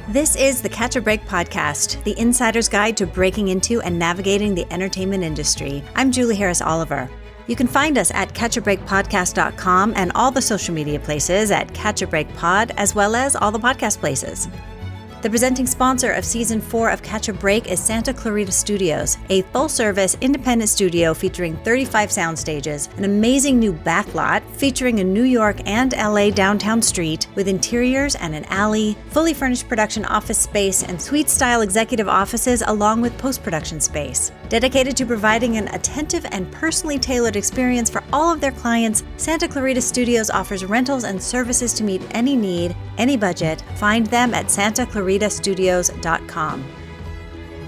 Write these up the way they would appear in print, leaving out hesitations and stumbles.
This is the Catch a Break podcast, the insider's guide to breaking into and navigating the entertainment industry. I'm Julie Harris Oliver. You can find us at catchabreakpodcast.com and all the social media places at Catch a Break Pod, as well as all the podcast places. The presenting sponsor of Season 4 of Catch a Break is Santa Clarita Studios, a full-service independent studio featuring 35 sound stages, an amazing new backlot featuring a New York and LA downtown street with interiors and an alley, fully furnished production office space, and suite-style executive offices along with post-production space. Dedicated to providing an attentive and personally tailored experience for all of their clients, Santa Clarita Studios offers rentals and services to meet any need, any budget. Find them at santaclaritastudios.com.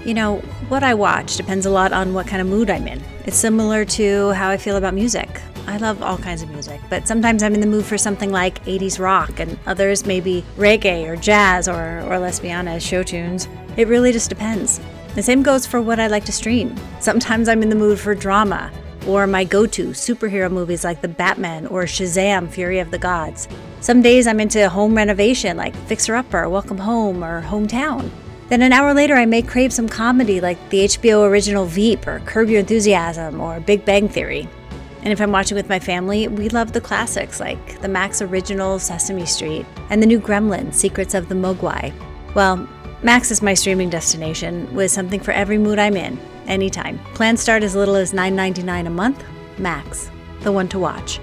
You know, what I watch depends a lot on what kind of mood I'm in. It's similar to how I feel about music. I love all kinds of music, but sometimes I'm in the mood for something like 80s rock, and others maybe reggae or jazz or let's be honest, show tunes. It really just depends. The same goes for what I like to stream. Sometimes I'm in the mood for drama, or my go-to superhero movies like The Batman or Shazam! Fury of the Gods. Some days I'm into home renovation like Fixer Upper, Welcome Home, or Hometown. Then an hour later I may crave some comedy like the HBO original Veep or Curb Your Enthusiasm or Big Bang Theory. And if I'm watching with my family, we love the classics like the Max original Sesame Street and the new Gremlins, Secrets of the Mogwai. Well, Max is my streaming destination with something for every mood I'm in, anytime. Plans start as little as $9.99 a month. Max, the one to watch.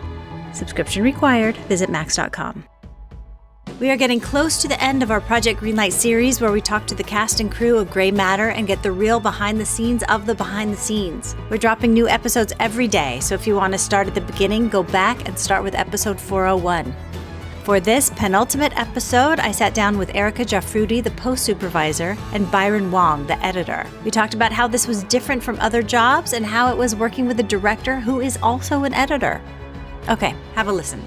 Subscription required. Visit max.com. We are getting close to the end of our Project Greenlight series where we talk to the cast and crew of Gray Matter and get the real behind the scenes of the behind the scenes. We're dropping new episodes every day, so if you want to start at the beginning, go back and start with episode 401. For this penultimate episode, I sat down with Erica Djafroodi, the post supervisor, and Byron Wong, the editor. We talked about how this was different from other jobs and how it was working with a director who is also an editor. Okay, have a listen.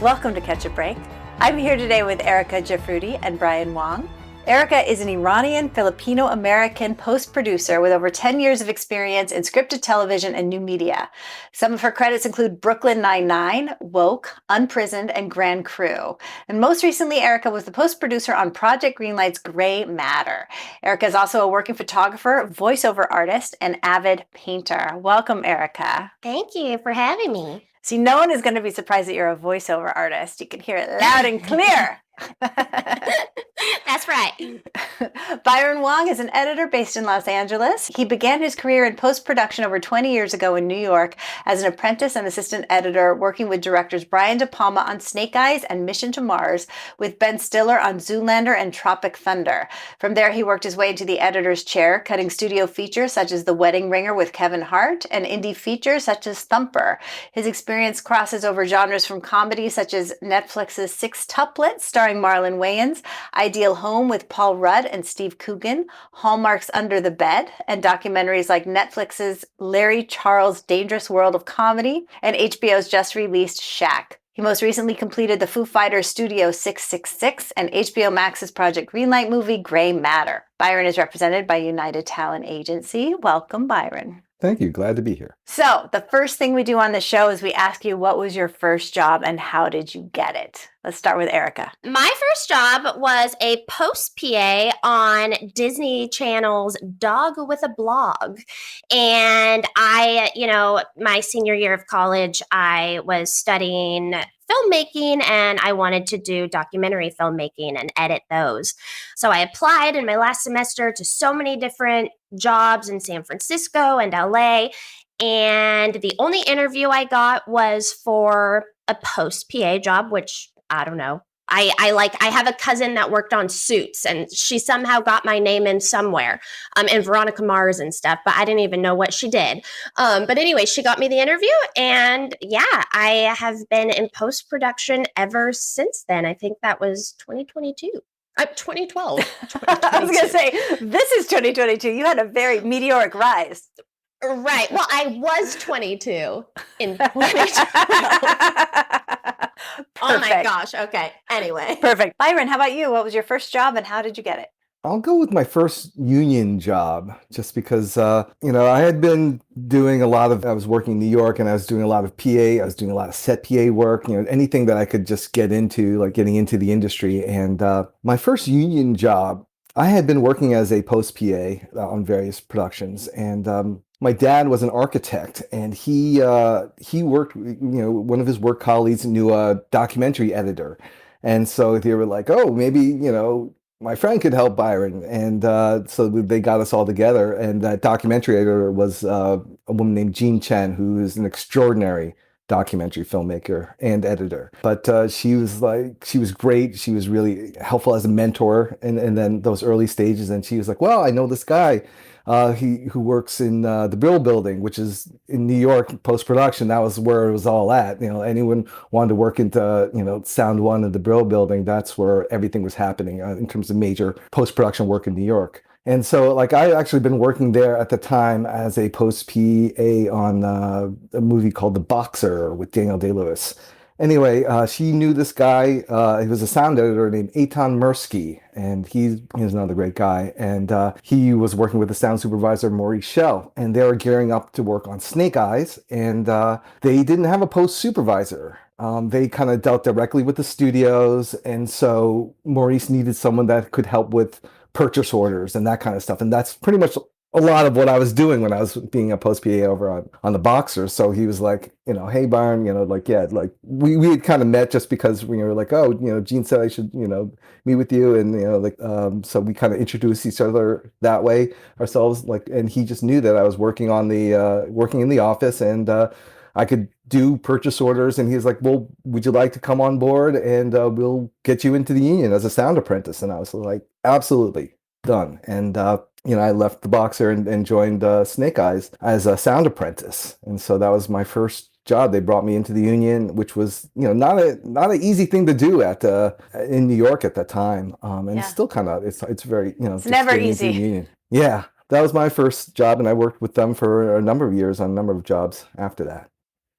Welcome to Catch a Break. I'm here today with Erica Djafroodi and Byron Wong. Erica is an Iranian Filipino-American post-producer with over 10 years of experience in scripted television and new media. Some of her credits include Brooklyn Nine-Nine, Woke, Unprisoned, and Grand Crew. And most recently, Erica was the post-producer on Project Greenlight's Gray Matter. Erica is also a working photographer, voiceover artist, and avid painter. Welcome, Erica. Thank you for having me. See, no one is going to be surprised that you're a voiceover artist. You can hear it loud and clear. That's right. Byron Wong is an editor based in Los Angeles. He began his career in post-production over 20 years ago in New York as an apprentice and assistant editor, working with directors Brian De Palma on Snake Eyes and Mission to Mars, with Ben Stiller on Zoolander and Tropic Thunder. From there, he worked his way into the editor's chair, cutting studio features such as The Wedding Ringer with Kevin Hart and indie features such as Thumper. His experience crosses over genres from comedy such as Netflix's Sixtuplets, starring Marlon Wayans, Ideal Home with Paul Rudd and Steve Coogan, Hallmark's Under the Bed, and documentaries like Netflix's Larry Charles' Dangerous World of Comedy and HBO's just released Shack. He most recently completed the Foo Fighters Studio 666 and HBO Max's Project Greenlight movie Gray Matter. Byron is represented by United Talent Agency. Welcome, Byron. Thank you. Glad to be here. So the first thing we do on the show is we ask you, what was your first job and how did you get it? Let's start with Erica. My first job was a post PA on Disney Channel's Dog with a Blog. And my senior year of college, I was studying filmmaking and I wanted to do documentary filmmaking and edit those. So I applied in my last semester to so many different jobs in San Francisco and LA. And the only interview I got was for a post PA job, which I don't know. I have a cousin that worked on Suits and she somehow got my name in somewhere, and Veronica Mars and stuff, but I didn't even know what she did. But anyway, she got me the interview and yeah, I have been in post-production ever since then. I think that was 2022. 2012. I was going to say, this is 2022. You had a very meteoric rise. Right. Well, I was 22 in 2012. Oh my gosh. Okay. Anyway. Perfect. Byron, how about you? What was your first job and how did you get it? I'll go with my first union job just because, I had been doing I was working in New York and I was doing a lot of PA. I was doing a lot of set PA work, anything that I could just get into, like getting into the industry. And my first union job, I had been working as a post PA on various productions. And my dad was an architect and he worked, one of his work colleagues knew a documentary editor. And so they were like, oh, maybe, my friend could help Byron. And so they got us all together. And that documentary editor was a woman named Jean Chen, who is an extraordinary documentary filmmaker and editor. But she was great. She was really helpful as a mentor. And then those early stages. And she was like, well, I know this guy. Who works in the Brill Building, which is in New York, post-production. That was where it was all at. Anyone wanted to work into, Sound One of the Brill Building, that's where everything was happening in terms of major post-production work in New York. And so, I actually been working there at the time as a post-PA on a movie called The Boxer with Daniel Day-Lewis. Anyway, she knew this guy. He was a sound editor named Eitan Mirsky, and he's another great guy. And he was working with the sound supervisor, Maurice Schell, and they were gearing up to work on Snake Eyes, and they didn't have a post supervisor. They kind of dealt directly with the studios, and so Maurice needed someone that could help with purchase orders and that kind of stuff. And that's pretty much a lot of what I was doing when I was being a post PA over on the Boxer. So he was like, hey Byron, we had kind of met just because we were like, oh, Gene said I should, meet with you. And, so we kind of introduced each other that way ourselves. And he just knew that I was working in the office and, I could do purchase orders. And he was like, well, would you like to come on board and we'll get you into the union as a sound apprentice? And I was like, absolutely, done. And, I left the Boxer and joined Snake Eyes as a sound apprentice. And so that was my first job. They brought me into the union, which was, not an easy thing to do in New York at that time. And It's still kind of, it's very, it's never easy. Union. Yeah, that was my first job. And I worked with them for a number of years on a number of jobs after that.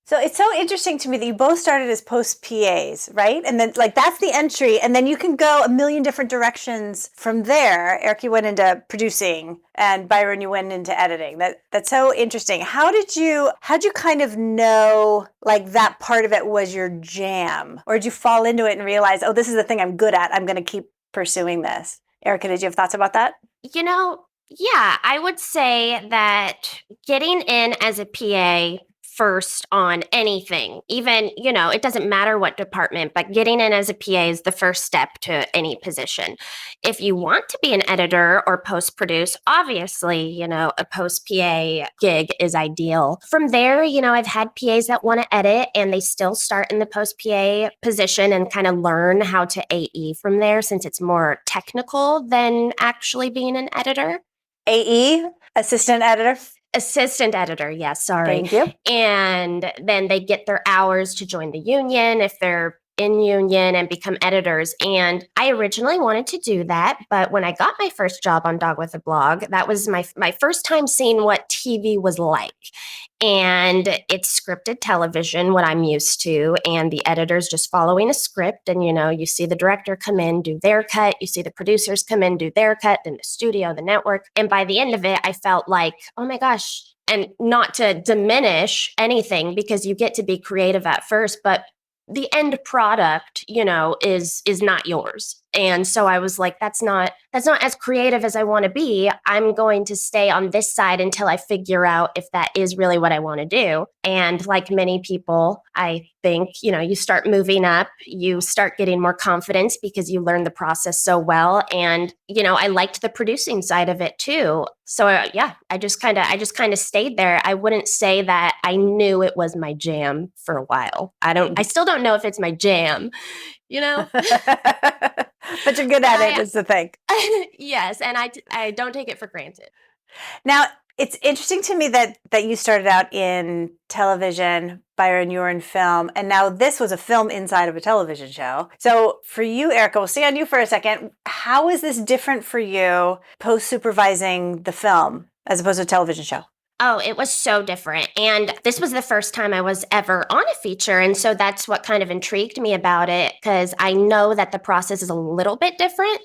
So it's so interesting to me that you both started as post PAs, right? And then that's the entry. And then you can go a million different directions from there. Eric, you went into producing, and Byron, you went into editing. That's so interesting. How'd you kind of know that part of it was your jam? Or did you fall into it and realize, oh, this is the thing I'm good at. I'm going to keep pursuing this. Erica, did you have thoughts about that? Yeah, I would say that getting in as a PA first on anything, even, it doesn't matter what department, but getting in as a PA is the first step to any position. If you want to be an editor or post-produce, obviously, a post-PA gig is ideal. From there, I've had PAs that want to edit and they still start in the post-PA position and kind of learn how to AE from there, since it's more technical than actually being an editor. AE, assistant editor? Assistant editor, yes, sorry. Thank you. And then they get their hours to join the union if they're in union and become editors. And I originally wanted to do that, but when I got my first job on Dog with a Blog, that was my first time seeing what TV was like. And it's scripted television, what I'm used to, and the editor's just following a script. And, you see the director come in, do their cut. You see the producers come in, do their cut, then the studio, the network. And by the end of it, I felt like, oh my gosh, and not to diminish anything because you get to be creative at first, but the end product, is not yours. And so I was like, that's not as creative as I want to be. I'm going to stay on this side until I figure out if that is really what I want to do. And like many people, I think, you start moving up, you start getting more confidence because you learn the process so well. And, I liked the producing side of it too. So I just kind of stayed there. I wouldn't say that I knew it was my jam for a while. I still don't know if it's my jam, But you're good at it, is the thing. Yes, and I don't take it for granted. Now, it's interesting to me that you started out in television, Byron, you were in film, and now this was a film inside of a television show. So for you, Erica, we'll stay on you for a second. How is this different for you post-supervising the film as opposed to a television show? Oh, it was so different. And this was the first time I was ever on a feature. And so that's what kind of intrigued me about it, because I know that the process is a little bit different.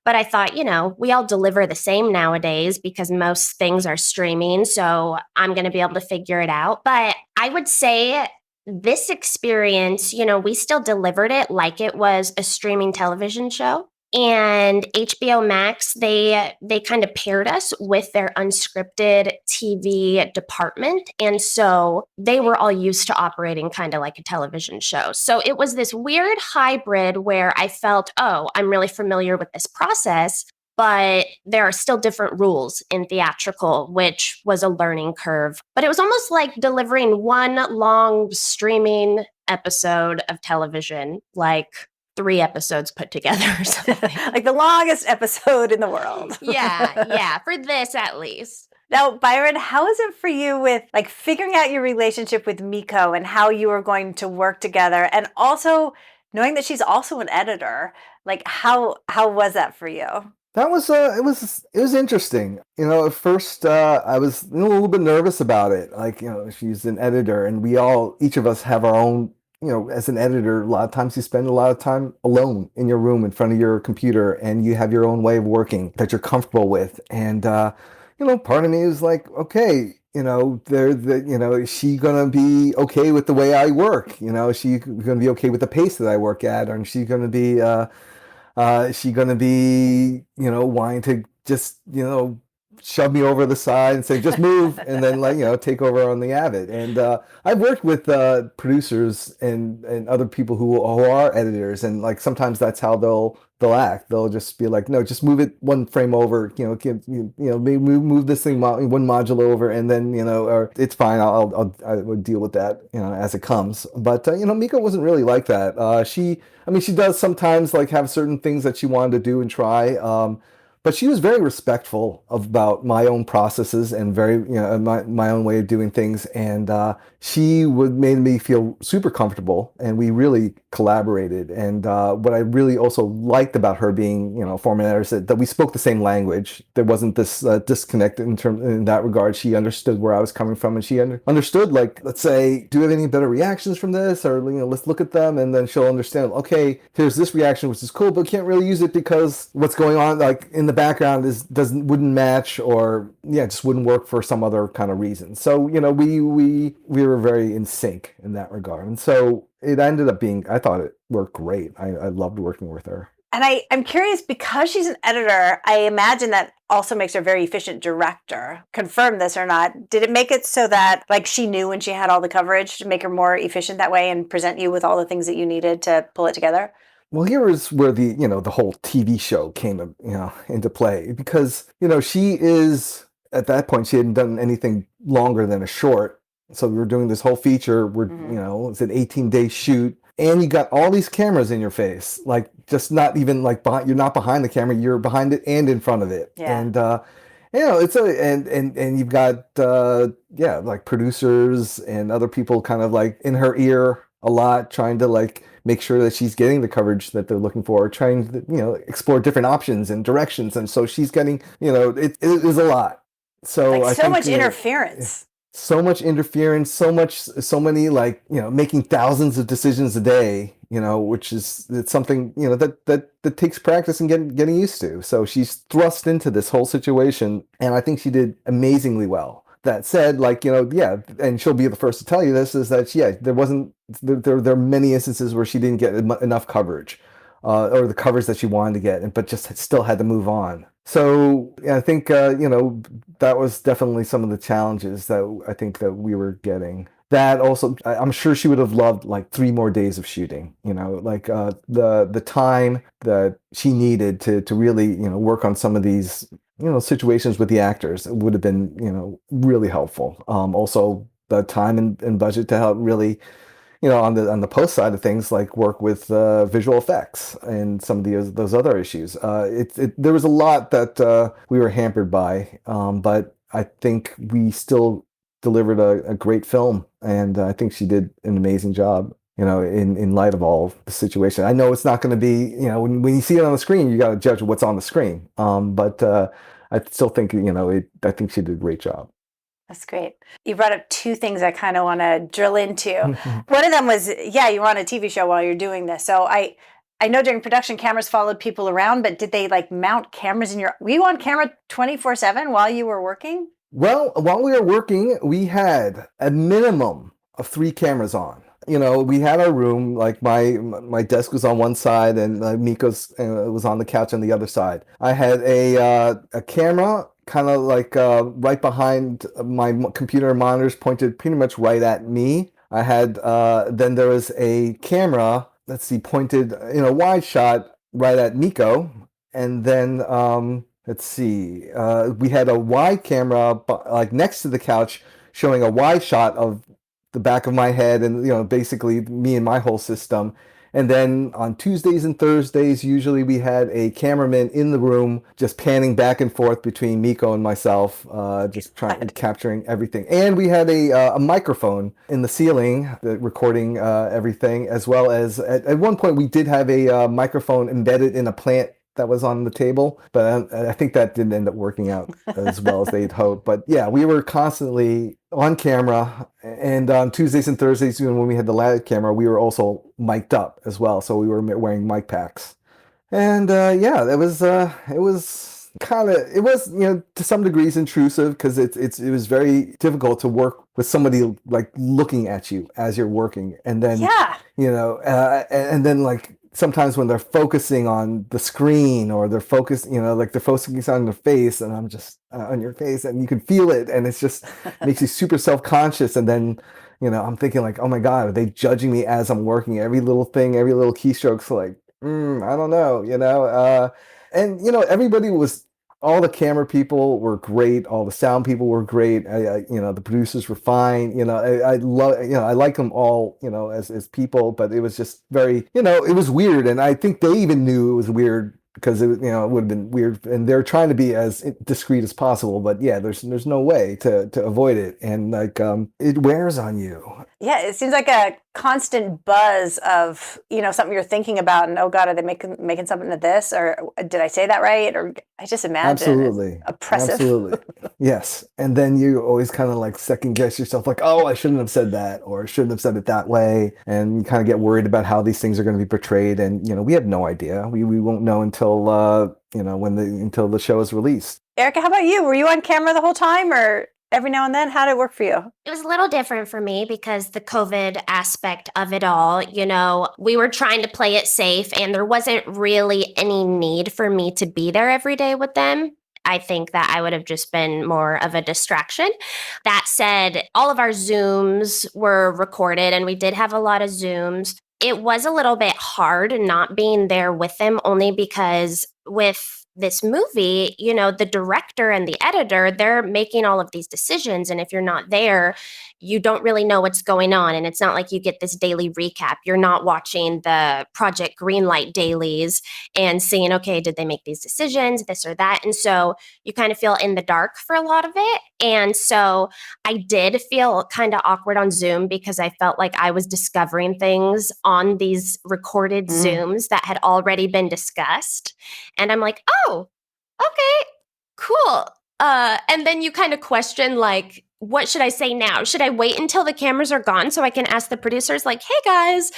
But I thought, we all deliver the same nowadays because most things are streaming. So I'm going to be able to figure it out. But I would say this experience, we still delivered it like it was a streaming television show. And HBO Max, they kind of paired us with their unscripted TV department. And so they were all used to operating kind of like a television show. So it was this weird hybrid where I felt, oh, I'm really familiar with this process, but there are still different rules in theatrical, which was a learning curve. But it was almost like delivering one long streaming episode of television, like 3 episodes put together or something. Like the longest episode in the world. Yeah, for this at least. Now, Byron, how is it for you with like figuring out your relationship with Miko and how you are going to work together, and also knowing that she's also an editor? Like how was that for you? That was it was interesting. At first I was a little bit nervous about it. Like, she's an editor, and each of us have our own. As an editor, a lot of times you spend a lot of time alone in your room in front of your computer, and you have your own way of working that you're comfortable with. And, part of me is like, okay, is she going to be okay with the way I work? Is she going to be okay with the pace that I work at? Or is she going to be, wanting to just, shove me over the side and say, just move, and then take over on the Avid. And I've worked with producers and other people who are editors, and like sometimes that's how they'll act. They'll just be like, no, just move it one frame over, maybe move this thing one module over, and then or it's fine. I would deal with that as it comes. But Miko wasn't really like that. She does sometimes like have certain things that she wanted to do and try. But she was very respectful about my own processes and very, my own way of doing things. And she made me feel super comfortable, and we really collaborated. And what I really also liked about her being, a former editor, is that we spoke the same language. There wasn't this disconnect in that regard. She understood where I was coming from, and she understood, like, let's say, do you have any better reactions from this? Or, let's look at them, and then she'll understand, okay, here's this reaction, which is cool, but can't really use it because what's going on, like, in the background wouldn't match, or just wouldn't work for some other kind of reason. So we were very in sync in that regard, and so it ended up being, I thought it worked great. I loved working with her. And I'm curious, because she's an editor, I imagine that also makes her a very efficient director. Confirm this or not. Did it make it so that like she knew when she had all the coverage to make her more efficient that way and present you with all the things that you needed to pull it together? Well, here is where the whole TV show came, into play, because, she is, at that point, she hadn't done anything longer than a short. So we were doing this whole feature. It's an 18-day shoot, and you got all these cameras in your face, like just not even like you're not behind the camera, you're behind it and in front of it. Yeah. And, and you've got, like producers and other people kind of like in her ear a lot, trying to like make sure that she's getting the coverage that they're looking for, trying to, explore different options and directions. And so she's getting, it is a lot. So like I so think, much interference. So much interference, so many like, making thousands of decisions a day, which is, it's something, that takes practice and getting used to. So she's thrust into this whole situation, and I think she did amazingly well. That said, like, and she'll be the first to tell you this, is that, there are many instances where she didn't get enough coverage, or the coverage that she wanted to get, but just still had to move on. So I think, that was definitely some of the challenges that I think that we were getting. That also, I'm sure she would have loved like 3 more days of shooting, like the time that she needed to really, work on some of these, situations with the actors. It would have been, really helpful. Also the time and budget to help really, on the post side of things, like work with visual effects and some of those other issues. There was a lot that we were hampered by, but I think we still delivered a great film, and I think she did an amazing job. In light of all the situation, I know it's not going to be, when you see it on the screen, you got to judge what's on the screen. But I still think, I think she did a great job. That's great. You brought up two things I kind of want to drill into. One of them was, you were on a TV show while you're doing this. So I know during production, cameras followed people around, but did they like mount cameras were you on camera 24/7 while you were working? Well, while we were working, we had a minimum of 3 cameras on. We had our room, like my desk was on one side and Miko's was on the couch on the other side. I had a camera kind of like right behind my computer monitors, pointed pretty much right at me. I had then there was a camera, pointed in a wide shot right at Miko, and then we had a wide camera like next to the couch showing a wide shot of the back of my head and basically me and my whole system. And then on Tuesdays and Thursdays, usually we had a cameraman in the room just panning back and forth between Miko and myself, just capturing everything. And we had a microphone in the ceiling recording everything, as well as at one point we did have a microphone embedded in a plant that was on the table, but I think that didn't end up working out as well as they'd hoped. But yeah, we were constantly on camera, and on Tuesdays and Thursdays, even when we had the live camera, we were also mic'd up as well. So we were wearing mic packs, and it was to some degrees intrusive because it was very difficult to work with somebody like looking at you as you're working, and then and then like sometimes when they're focusing on the screen or they're focusing on their face, and I'm just on your face and you can feel it, and it's just makes you super self-conscious. And then, I'm thinking like, oh my God, are they judging me as I'm working? Every little thing, every little keystroke's like, I don't know, and everybody was, all the camera people were great. All the sound people were great. The producers were fine. I love, I like them all, as people, but it was just very, it was weird. And I think they even knew it was weird because it would have been weird, and they're trying to be as discreet as possible. But yeah, there's no way to avoid it. And like, it wears on you. Yeah, it seems like a constant buzz of, something you're thinking about, and oh God, are they making something of this? Or did I say that right? Or I just imagine absolutely oppressive. Absolutely. Yes. And then you always kind of like second guess yourself, like, oh, I shouldn't have said that, or I shouldn't have said it that way. And you kind of get worried about how these things are going to be portrayed. And, we have no idea. We won't know until until the show is released. Erica, how about you? Were you on camera the whole time, or every now and then? How did it work for you? It was a little different for me because the COVID aspect of it all, we were trying to play it safe, and there wasn't really any need for me to be there every day with them. I think that I would have just been more of a distraction. That said, all of our Zooms were recorded, and we did have a lot of Zooms. It was a little bit hard not being there with them, only because with this movie, the director and the editor, they're making all of these decisions. And if you're not there, you don't really know what's going on. And it's not like you get this daily recap. You're not watching the Project Greenlight dailies and seeing, okay, did they make these decisions, this or that? And so you kind of feel in the dark for a lot of it. And so I did feel kind of awkward on Zoom because I felt like I was discovering things on these recorded Zooms that had already been discussed. And I'm like, oh, okay, cool. And then you kind of question, like, what should I say now? Should I wait until the cameras are gone so I can ask the producers, like, hey guys,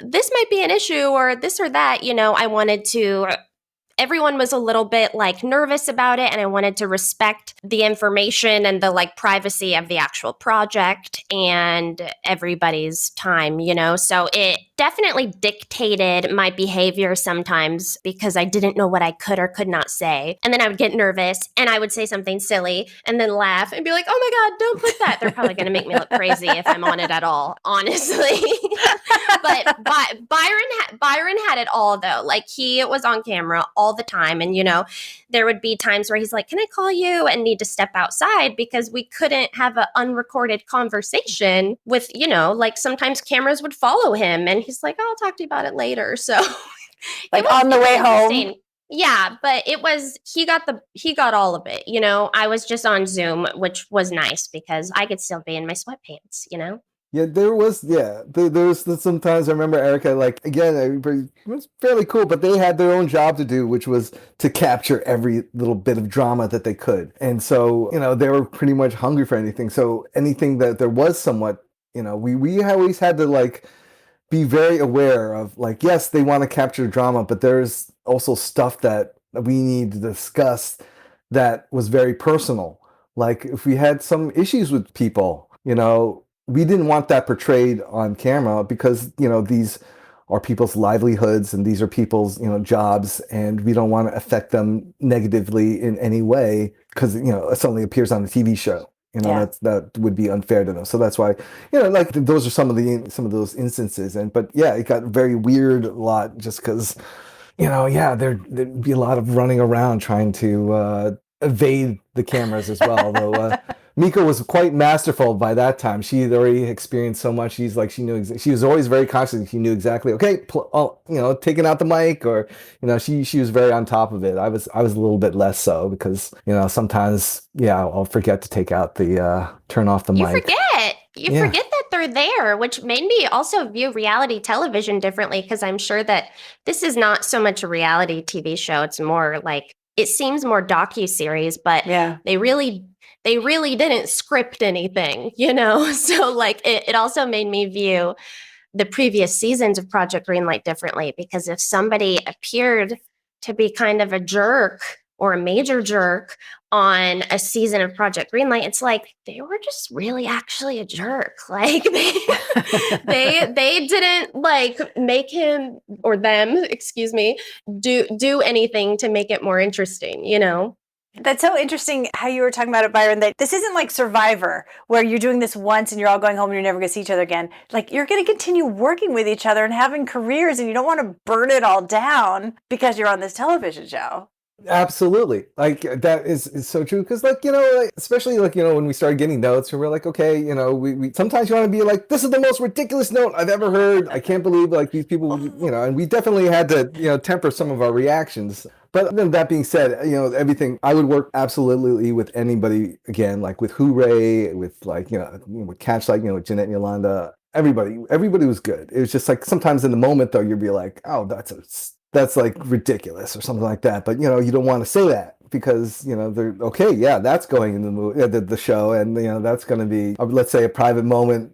this might be an issue or this or that? I wanted to, everyone was a little bit like nervous about it, and I wanted to respect the information and the like privacy of the actual project and everybody's time, so it definitely dictated my behavior sometimes because I didn't know what I could or could not say. And then I would get nervous and I would say something silly and then laugh and be like, oh my God, don't put that. They're probably going to make me look crazy if I'm on it at all, honestly. But Byron had it all though. Like he was on camera all the time. And, there would be times where he's like, can I call you? And need to step outside because we couldn't have an unrecorded conversation with, like sometimes cameras would follow him and he's like, oh, I'll talk to you about it later. So like on the way home. Yeah, but he got all of it. I was just on Zoom, which was nice because I could still be in my sweatpants, Yeah, there was, there was sometimes I remember Erica, like, again, it was fairly cool, but they had their own job to do, which was to capture every little bit of drama that they could. And so, they were pretty much hungry for anything. So anything that there was somewhat, we always had to like be very aware of like, yes, they want to capture drama, but there's also stuff that we need to discuss that was very personal. Like if we had some issues with people, we didn't want that portrayed on camera because, these are people's livelihoods and these are people's, jobs, and we don't want to affect them negatively in any way because, it suddenly appears on a TV show. That would be unfair to them. So that's why, like those are some of those instances. But yeah, it got very weird a lot just because, there'd be a lot of running around trying to evade the cameras as well. Though Mika was quite masterful by that time. She had already experienced so much. She knew. She was always very conscious. She knew exactly. Okay, taking out the mic, or she was very on top of it. I was a little bit less so because sometimes I'll forget to take out the turn off the mic. You forget that they're there, which made me also view reality television differently because I'm sure that this is not so much a reality TV show. It's more like, it seems more docuseries, but they really didn't script anything, So like it also made me view the previous seasons of Project Greenlight differently, because if somebody appeared to be kind of a jerk or a major jerk on a season of Project Greenlight, it's like they were just really actually a jerk. Like they didn't like make him or them, excuse me, do anything to make it more interesting, That's so interesting how you were talking about it, Byron, that this isn't like Survivor, where you're doing this once and you're all going home and you're never going to see each other again. Like, you're going to continue working with each other and having careers, and you don't want to burn it all down because you're on this television show. Absolutely. Like that is so true. Cause like, especially like, when we started getting notes and we're like, okay, we sometimes you want to be like, this is the most ridiculous note I've ever heard. I can't believe like these people, and we definitely had to, temper some of our reactions. But then that being said, everything, I would work absolutely with anybody again, like with Hooray, with like, with Catchlight, with Jeanette and Yolanda, everybody was good. It was just like sometimes in the moment though, you'd be like, oh, that's like ridiculous or something like that. But, you don't want to say that because, they're okay. Yeah, that's going in the movie, the show. And, that's going to be, let's say, a private moment,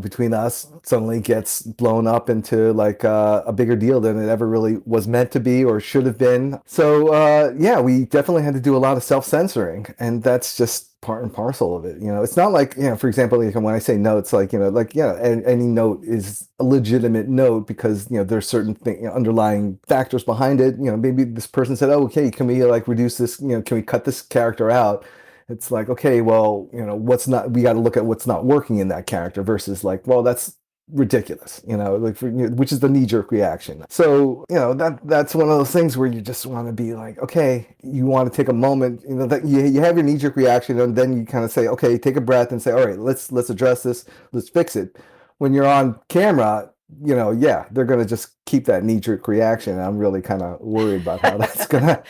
between us suddenly gets blown up into like a bigger deal than it ever really was meant to be or should have been. So, we definitely had to do a lot of self-censoring, and that's just part and parcel of it. It's not like, for example, like when I say notes, like, any note is a legitimate note because, there's certain underlying factors behind it. Maybe this person said, oh, okay, can we like reduce this, can we cut this character out? It's like, okay, well, we got to look at what's not working in that character versus like, well, that's ridiculous, which is the knee-jerk reaction. So, that's one of those things where you just want to be like, okay, you want to take a moment, that you have your knee-jerk reaction, and then you kind of say, okay, take a breath and say, all right, let's address this, let's fix it. When you're on camera, they're going to just keep that knee-jerk reaction. I'm really kind of worried about how that's going to...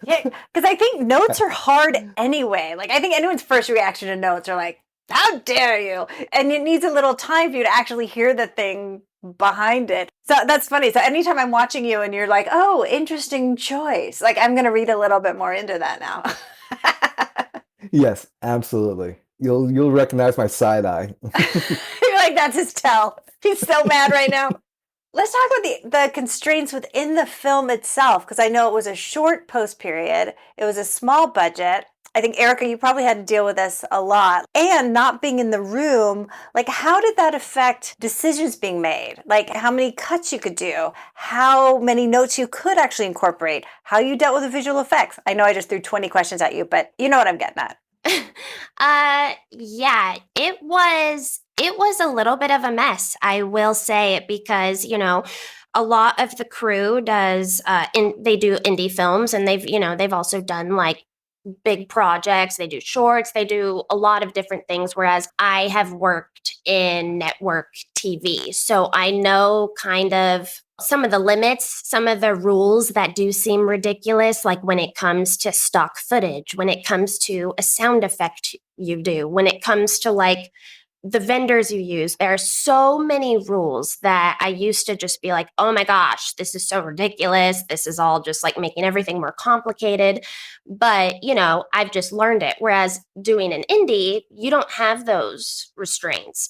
Yeah, because I think notes are hard anyway. Like, I think anyone's first reaction to notes are like, how dare you? And it needs a little time for you to actually hear the thing behind it. So that's funny. So anytime I'm watching you and you're like, oh, interesting choice, like I'm going to read a little bit more into that now. Yes, absolutely. You'll recognize my side eye. You're like, that's his tell. He's so mad right now. Let's talk about the constraints within the film itself, because I know it was a short post period. It was a small budget. I think, Erica, you probably had to deal with this a lot. And not being in the room, like how did that affect decisions being made? Like how many cuts you could do, how many notes you could actually incorporate, how you dealt with the visual effects. I know I just threw 20 questions at you, but you know what I'm getting at. Yeah, it was a little bit of a mess, I will say, because, a lot of the crew does, they do indie films, and they've also done like big projects. They do shorts, they do a lot of different things. Whereas I have worked in network TV. So I know kind of some of the limits, some of the rules that do seem ridiculous, like when it comes to stock footage, when it comes to a sound effect you do, when it comes to like the vendors you use. There are so many rules that I used to just be like, oh my gosh, this is so ridiculous. This is all just like making everything more complicated. But, I've just learned it. Whereas doing an indie, you don't have those restraints.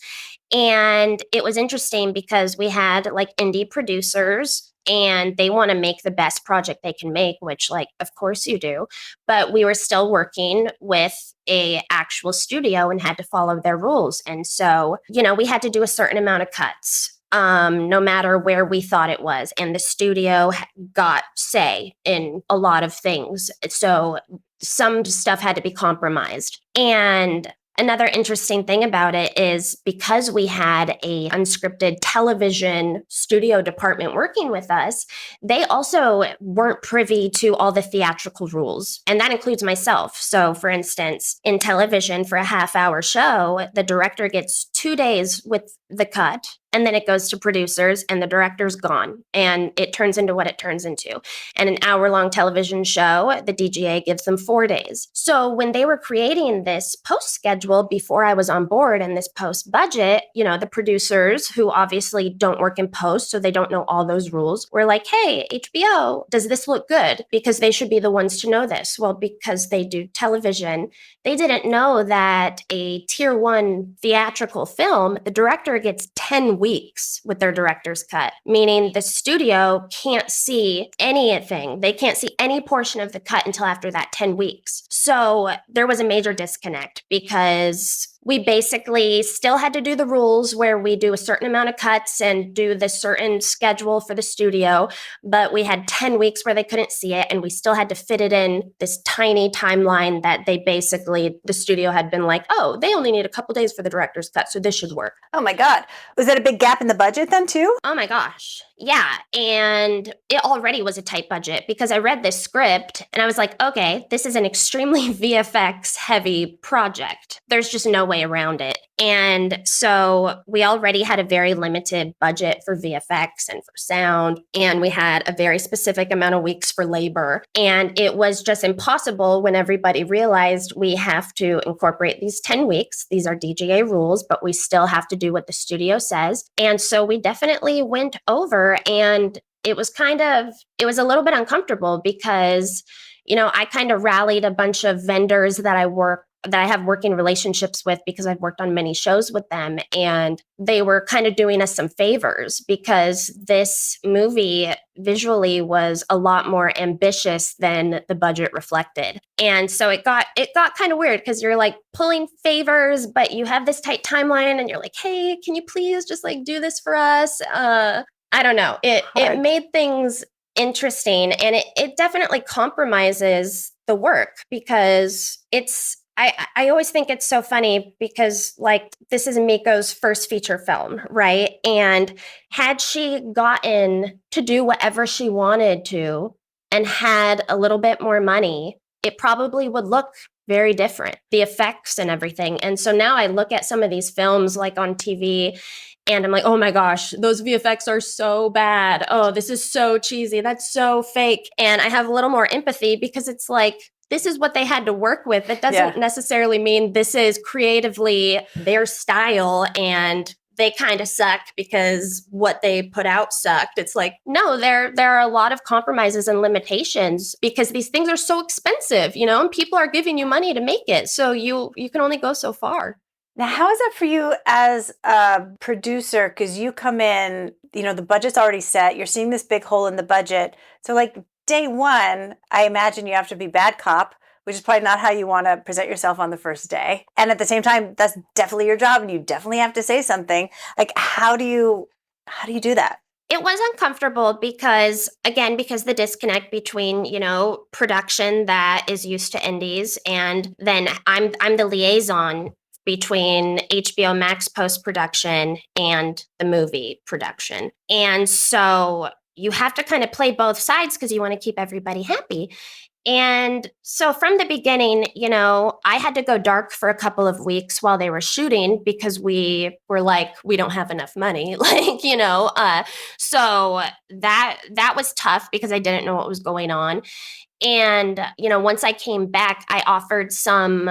And it was interesting because we had like indie producers and they want to make the best project they can make, which like, of course you do. But we were still working with a actual studio and had to follow their rules. And so, we had to do a certain amount of cuts. No matter where we thought it was. And the studio got say in a lot of things. So some stuff had to be compromised. And another interesting thing about it is because we had a unscripted television studio department working with us, they also weren't privy to all the theatrical rules. And that includes myself. So for instance, in television for a half-hour show, the director gets 2 days with the cut. And then it goes to producers and the director's gone and it turns into what it turns into. And an hour-long television show, the DGA gives them 4 days. So when they were creating this post schedule before I was on board and this post budget, the producers who obviously don't work in post, so they don't know all those rules, were like, hey, HBO, does this look good? Because they should be the ones to know this. Well, because they do television, they didn't know that a tier 1 theatrical film, the director gets 10 weeks with their director's cut, meaning the studio can't see anything. They can't see any portion of the cut until after that 10 weeks. So there was a major disconnect because we basically still had to do the rules where we do a certain amount of cuts and do the certain schedule for the studio, but we had 10 weeks where they couldn't see it and we still had to fit it in this tiny timeline that the studio had been like, oh, they only need a couple days for the director's cut, so this should work. Oh my God. Was that a big gap in the budget then too? Oh my gosh. Yeah. And it already was a tight budget because I read this script and I was like, okay, this is an extremely VFX heavy project. There's just no way around it. And so we already had a very limited budget for VFX and for sound. And we had a very specific amount of weeks for labor. And it was just impossible when everybody realized we have to incorporate these 10 weeks. These are DGA rules, but we still have to do what the studio says. And so we definitely went over and it was a little bit uncomfortable because, I kind of rallied a bunch of vendors that I have working relationships with because I've worked on many shows with them. And they were kind of doing us some favors because this movie visually was a lot more ambitious than the budget reflected. And so it got kind of weird because you're like pulling favors, but you have this tight timeline and you're like, hey, can you please just like do this for us? I don't know. It made things interesting and it definitely compromises the work because I always think it's so funny because like this is Miko's first feature film, right? And had she gotten to do whatever she wanted to and had a little bit more money, it probably would look very different, the effects and everything. And so now I look at some of these films like on TV and I'm like, oh my gosh, those VFX are so bad. Oh, this is so cheesy. That's so fake. And I have a little more empathy because it's like, this is what they had to work with. It doesn't necessarily mean this is creatively their style and they kind of suck because what they put out sucked. It's like, no, there are a lot of compromises and limitations because these things are so expensive, and people are giving you money to make it. So you can only go so far. Now, how is that for you as a producer? Because you come in, the budget's already set. You're seeing this big hole in the budget. So like day one, I imagine you have to be bad cop, which is probably not how you want to present yourself on the first day. And at the same time, that's definitely your job and you definitely have to say something. Like, how do you do that? It was uncomfortable because the disconnect between, production that is used to indies and then I'm the liaison between HBO Max post-production and the movie production. And so you have to kind of play both sides because you want to keep everybody happy. And so from the beginning, I had to go dark for a couple of weeks while they were shooting because we were like, we don't have enough money, so that was tough because I didn't know what was going on. And, once I came back, I offered some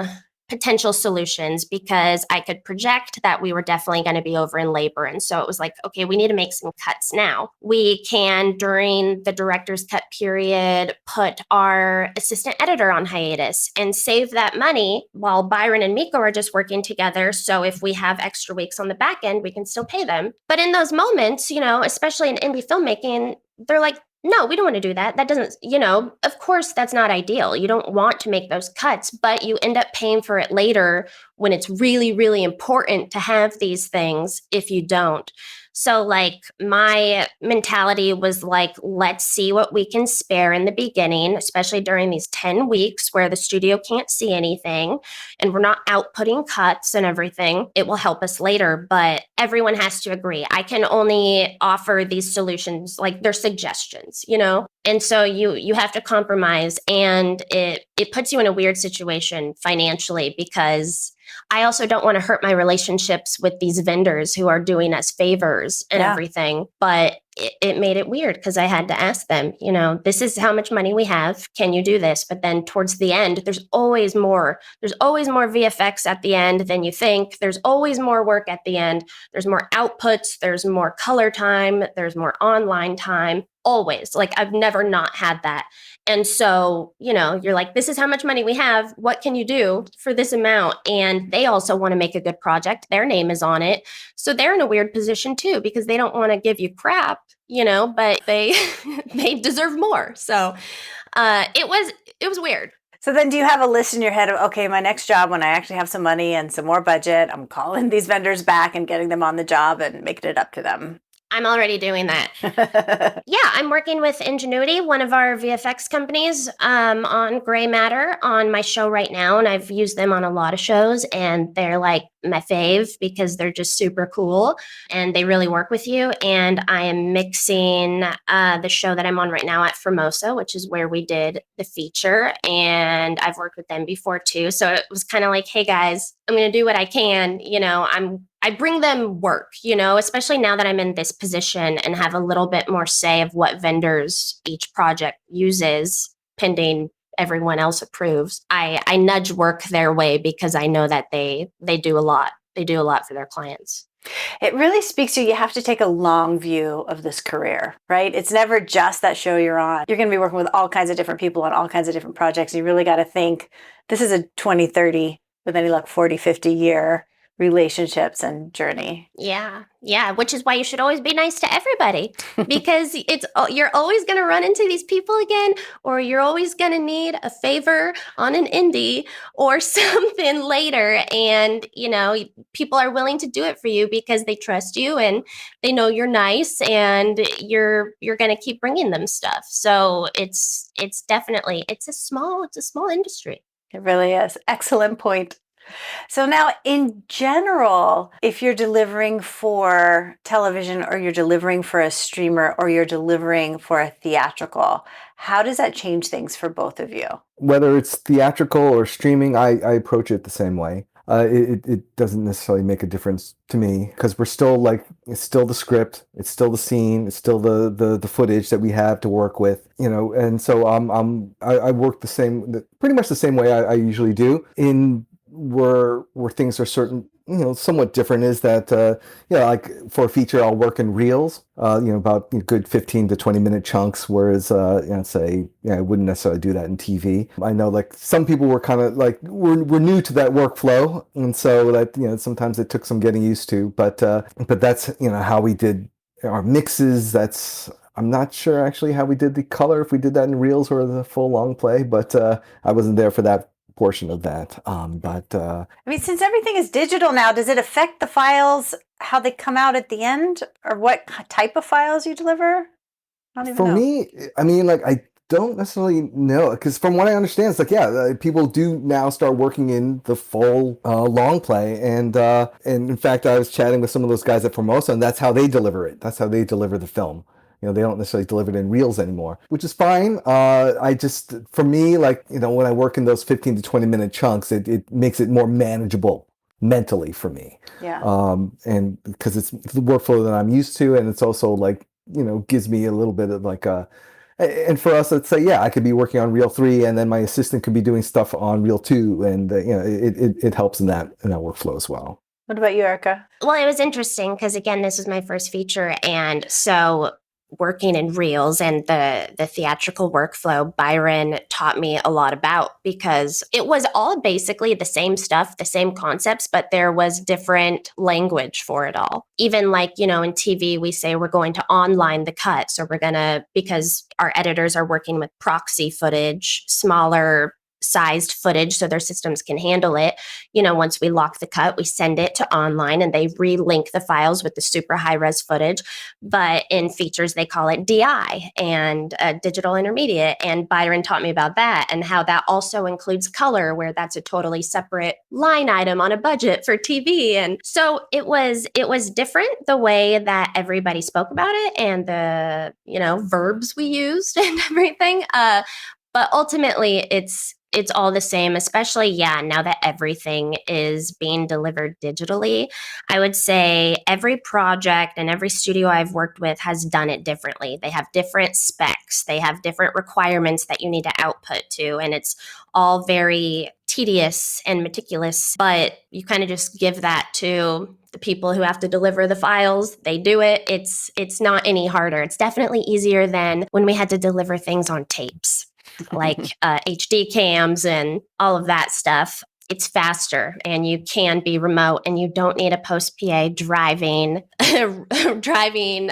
potential solutions because I could project that we were definitely going to be over in labor. And so it was like, okay, we need to make some cuts now. We can, during the director's cut period, put our assistant editor on hiatus and save that money while Byron and Miko are just working together. So if we have extra weeks on the back end, we can still pay them. But in those moments, especially in indie filmmaking, they're like, no, we don't want to do that. That doesn't, of course, that's not ideal. You don't want to make those cuts, but you end up paying for it later when it's really, really important to have these things if you don't. So like my mentality was like, let's see what we can spare in the beginning, especially during these 10 weeks where the studio can't see anything and we're not outputting cuts and everything. It will help us later, but everyone has to agree. I can only offer these solutions, like they're suggestions, And so you have to compromise, and it puts you in a weird situation financially because I also don't want to hurt my relationships with these vendors who are doing us favors and everything. But it made it weird because I had to ask them, this is how much money we have. Can you do this? But then towards the end, there's always more. There's always more VFX at the end than you think. There's always more work at the end. There's more outputs. There's more color time. There's more online time. Always. Like I've never not had that. And so, you're like, this is how much money we have. What can you do for this amount? And they also want to make a good project. Their name is on it. So they're in a weird position too, because they don't want to give you crap, but they they deserve more. So it was weird. So then do you have a list in your head of, okay, my next job, when I actually have some money and some more budget, I'm calling these vendors back and getting them on the job and making it up to them? I'm already doing that. Yeah, I'm working with Ingenuity, one of our VFX companies, on Gray Matter on my show right now. And I've used them on a lot of shows, and they're like my fave because they're just super cool and they really work with you. And I am mixing the show that I'm on right now at Formosa, which is where we did the feature. And I've worked with them before too. So it was kind of like, hey guys, I'm going to do what I can. I bring them work, especially now that I'm in this position and have a little bit more say of what vendors each project uses, pending everyone else approves. I nudge work their way because I know that they do a lot. They do a lot for their clients. It really speaks to you have to take a long view of this career, right? It's never just that show you're on. You're going to be working with all kinds of different people on all kinds of different projects. You really got to think this is a 20, 30, with any luck, 40, 50 year relationships and journey. Yeah, which is why you should always be nice to everybody because you're always going to run into these people again, or you're always going to need a favor on an indie or something later, and people are willing to do it for you because they trust you and they know you're nice and you're going to keep bringing them stuff. So it's definitely a small industry. It really is. Excellent point. So now, in general, if you're delivering for television or you're delivering for a streamer or you're delivering for a theatrical, how does that change things for both of you? Whether it's theatrical or streaming, I approach it the same way. It doesn't necessarily make a difference to me because we're still it's still the script, it's still the scene, it's still the footage that we have to work with, and so I work pretty much the same way I usually do. In where things are somewhat different is that like for a feature I'll work in reels, about good 15 to 20 minute chunks, whereas I wouldn't necessarily do that in TV. I know like some people were kind of like we're new to that workflow, and so that sometimes it took some getting used to, but that's how we did our mixes. I'm not sure actually how we did the color, if we did that in reels or the full long play, but I wasn't there for that portion of that. Since everything is digital now, does it affect the files, how they come out at the end, or what type of files you deliver? I don't even know. For me, I don't necessarily know, because from what I understand, it's people do now start working in the full long play, and in fact, I was chatting with some of those guys at Formosa, and that's how they deliver it. That's how they deliver the film. They don't necessarily deliver it in reels anymore, which is fine. For me, when I work in those 15 to 20 minute chunks, it makes it more manageable mentally for me. Yeah. And because it's the workflow that I'm used to, and it's also gives me a little bit of And for us, let's say, yeah, I could be working on reel 3, and then my assistant could be doing stuff on reel 2, and it helps in that workflow as well. What about you, Erica? Well, it was interesting because, again, this was my first feature. And so working in reels and the theatrical workflow, Byron taught me a lot about, because it was all basically the same stuff, the same concepts, but there was different language for it all. Even like, in TV, we say we're going to online the cut. So we're going to, because our editors are working with proxy footage, smaller sized footage so their systems can handle it. Once we lock the cut, we send it to online and they relink the files with the super high res footage. But in features, they call it DI and digital intermediate. And Byron taught me about that and how that also includes color, where that's a totally separate line item on a budget for TV. And so it was different the way that everybody spoke about it and the, verbs we used and everything. But ultimately, it's all the same, especially, now that everything is being delivered digitally. I would say every project and every studio I've worked with has done it differently. They have different specs. They have different requirements that you need to output to, and it's all very tedious and meticulous, but you kind of just give that to the people who have to deliver the files. They do it. It's not any harder. It's definitely easier than when we had to deliver things on tapes. Like HD cams and all of that stuff. It's faster and you can be remote and you don't need a post PA driving film or driving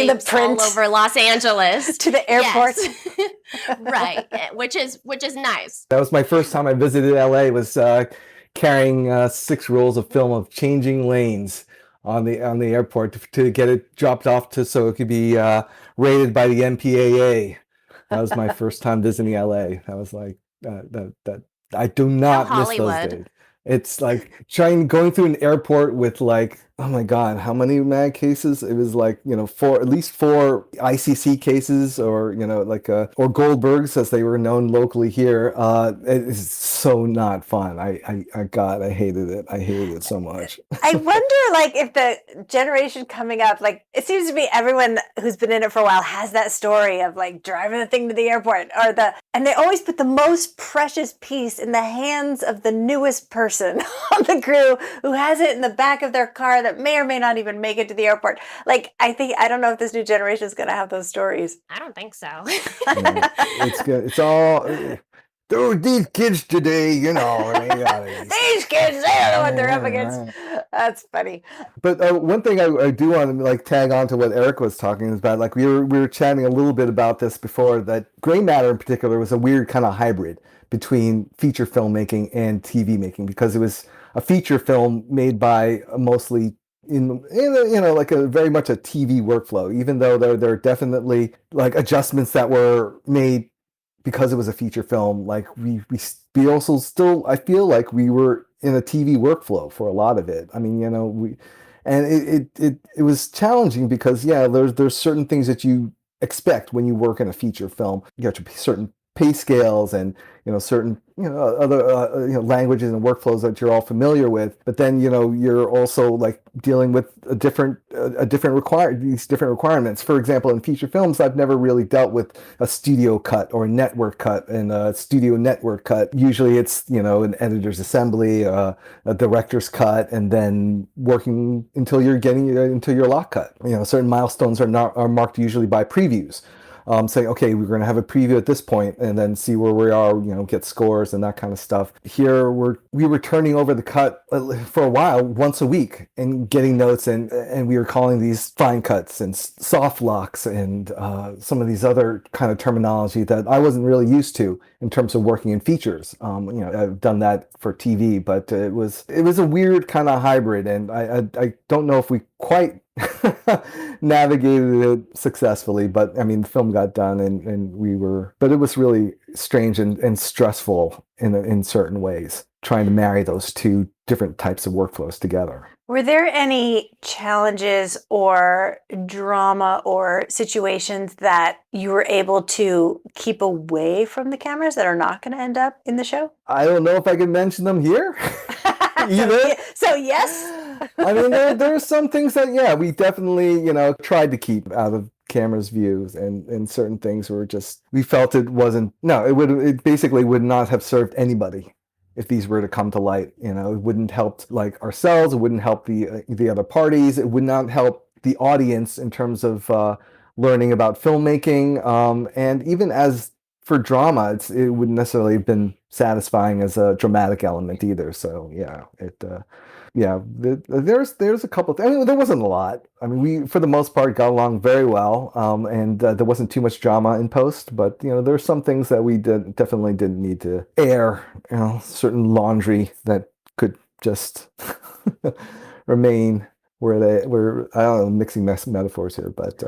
the all print over Los Angeles to the airport. Yes. Right, which is nice. That was my first time I visited LA, was carrying 6 rolls of film of changing lanes on the airport to get it dropped off so it could be rated by the MPAA. That was my first time visiting LA. That was like that. I do not miss those days. It's like going through an airport with like, oh my God, how many mag cases? It was like, at least 4 ICC cases, or, or Goldbergs as they were known locally here. It is so not fun. I hated it. I hated it so much. I wonder, like, if the generation coming up, like, it seems to be everyone who's been in it for a while has that story of like driving the thing to the airport, and they always put the most precious piece in the hands of the newest person on the crew who has it in the back of their car that may or may not even make it to the airport. Like, I don't know if this new generation is going to have those stories. I don't think so. It's good. It's all, dude, these kids today, these kids, they don't know what they're up against. That's funny. But one thing I do want to like tag on to what Eric was talking about, like we were chatting a little bit about this before, that Gray Matter in particular was a weird kind of hybrid between feature filmmaking and TV making, because it was a feature film made by mostly in like a very much a TV workflow, even though there are definitely like adjustments that were made because it was a feature film. Like we also still, I feel like we were in a TV workflow for a lot of it. I mean, it was challenging because there's certain things that you expect when you work in a feature film. You have to certain pay scales and certain other languages and workflows that you're all familiar with, but then you're also like dealing with these different requirements. For example, in feature films, I've never really dealt with a studio cut or a network cut, and a studio network cut, usually it's an editor's assembly, a director's cut, and then working until you're getting into your lock cut. Certain milestones are marked usually by previews. Saying, okay, we're going to have a preview at this point and then see where we are, get scores and that kind of stuff. Here, we were turning over the cut for a while, once a week, and getting notes, and we were calling these fine cuts and soft locks and some of these other kind of terminology that I wasn't really used to in terms of working in features. I've done that for TV, but it was a weird kind of hybrid, and I don't know if we quite navigated it successfully, but I mean, the film got done but it was really strange and stressful in certain ways, trying to marry those two different types of workflows together. Were there any challenges or drama or situations that you were able to keep away from the cameras that are not going to end up in the show? I don't know if I can mention them here. So yes. I mean, there are some things that, we definitely, tried to keep out of camera's views, and certain things were just, we felt it wasn't, no, it basically would not have served anybody if these were to come to light. You know, it wouldn't help like ourselves, it wouldn't help the other parties, it would not help the audience in terms of learning about filmmaking, and even as for drama, it wouldn't necessarily have been satisfying as a dramatic element either. So yeah, there's a couple of things. I mean, there wasn't a lot. I mean, we for the most part got along very well, and there wasn't too much drama in post. But you know, there's some things that we definitely didn't need to air. You know, certain laundry that could just remain where I don't know, mixing metaphors here, but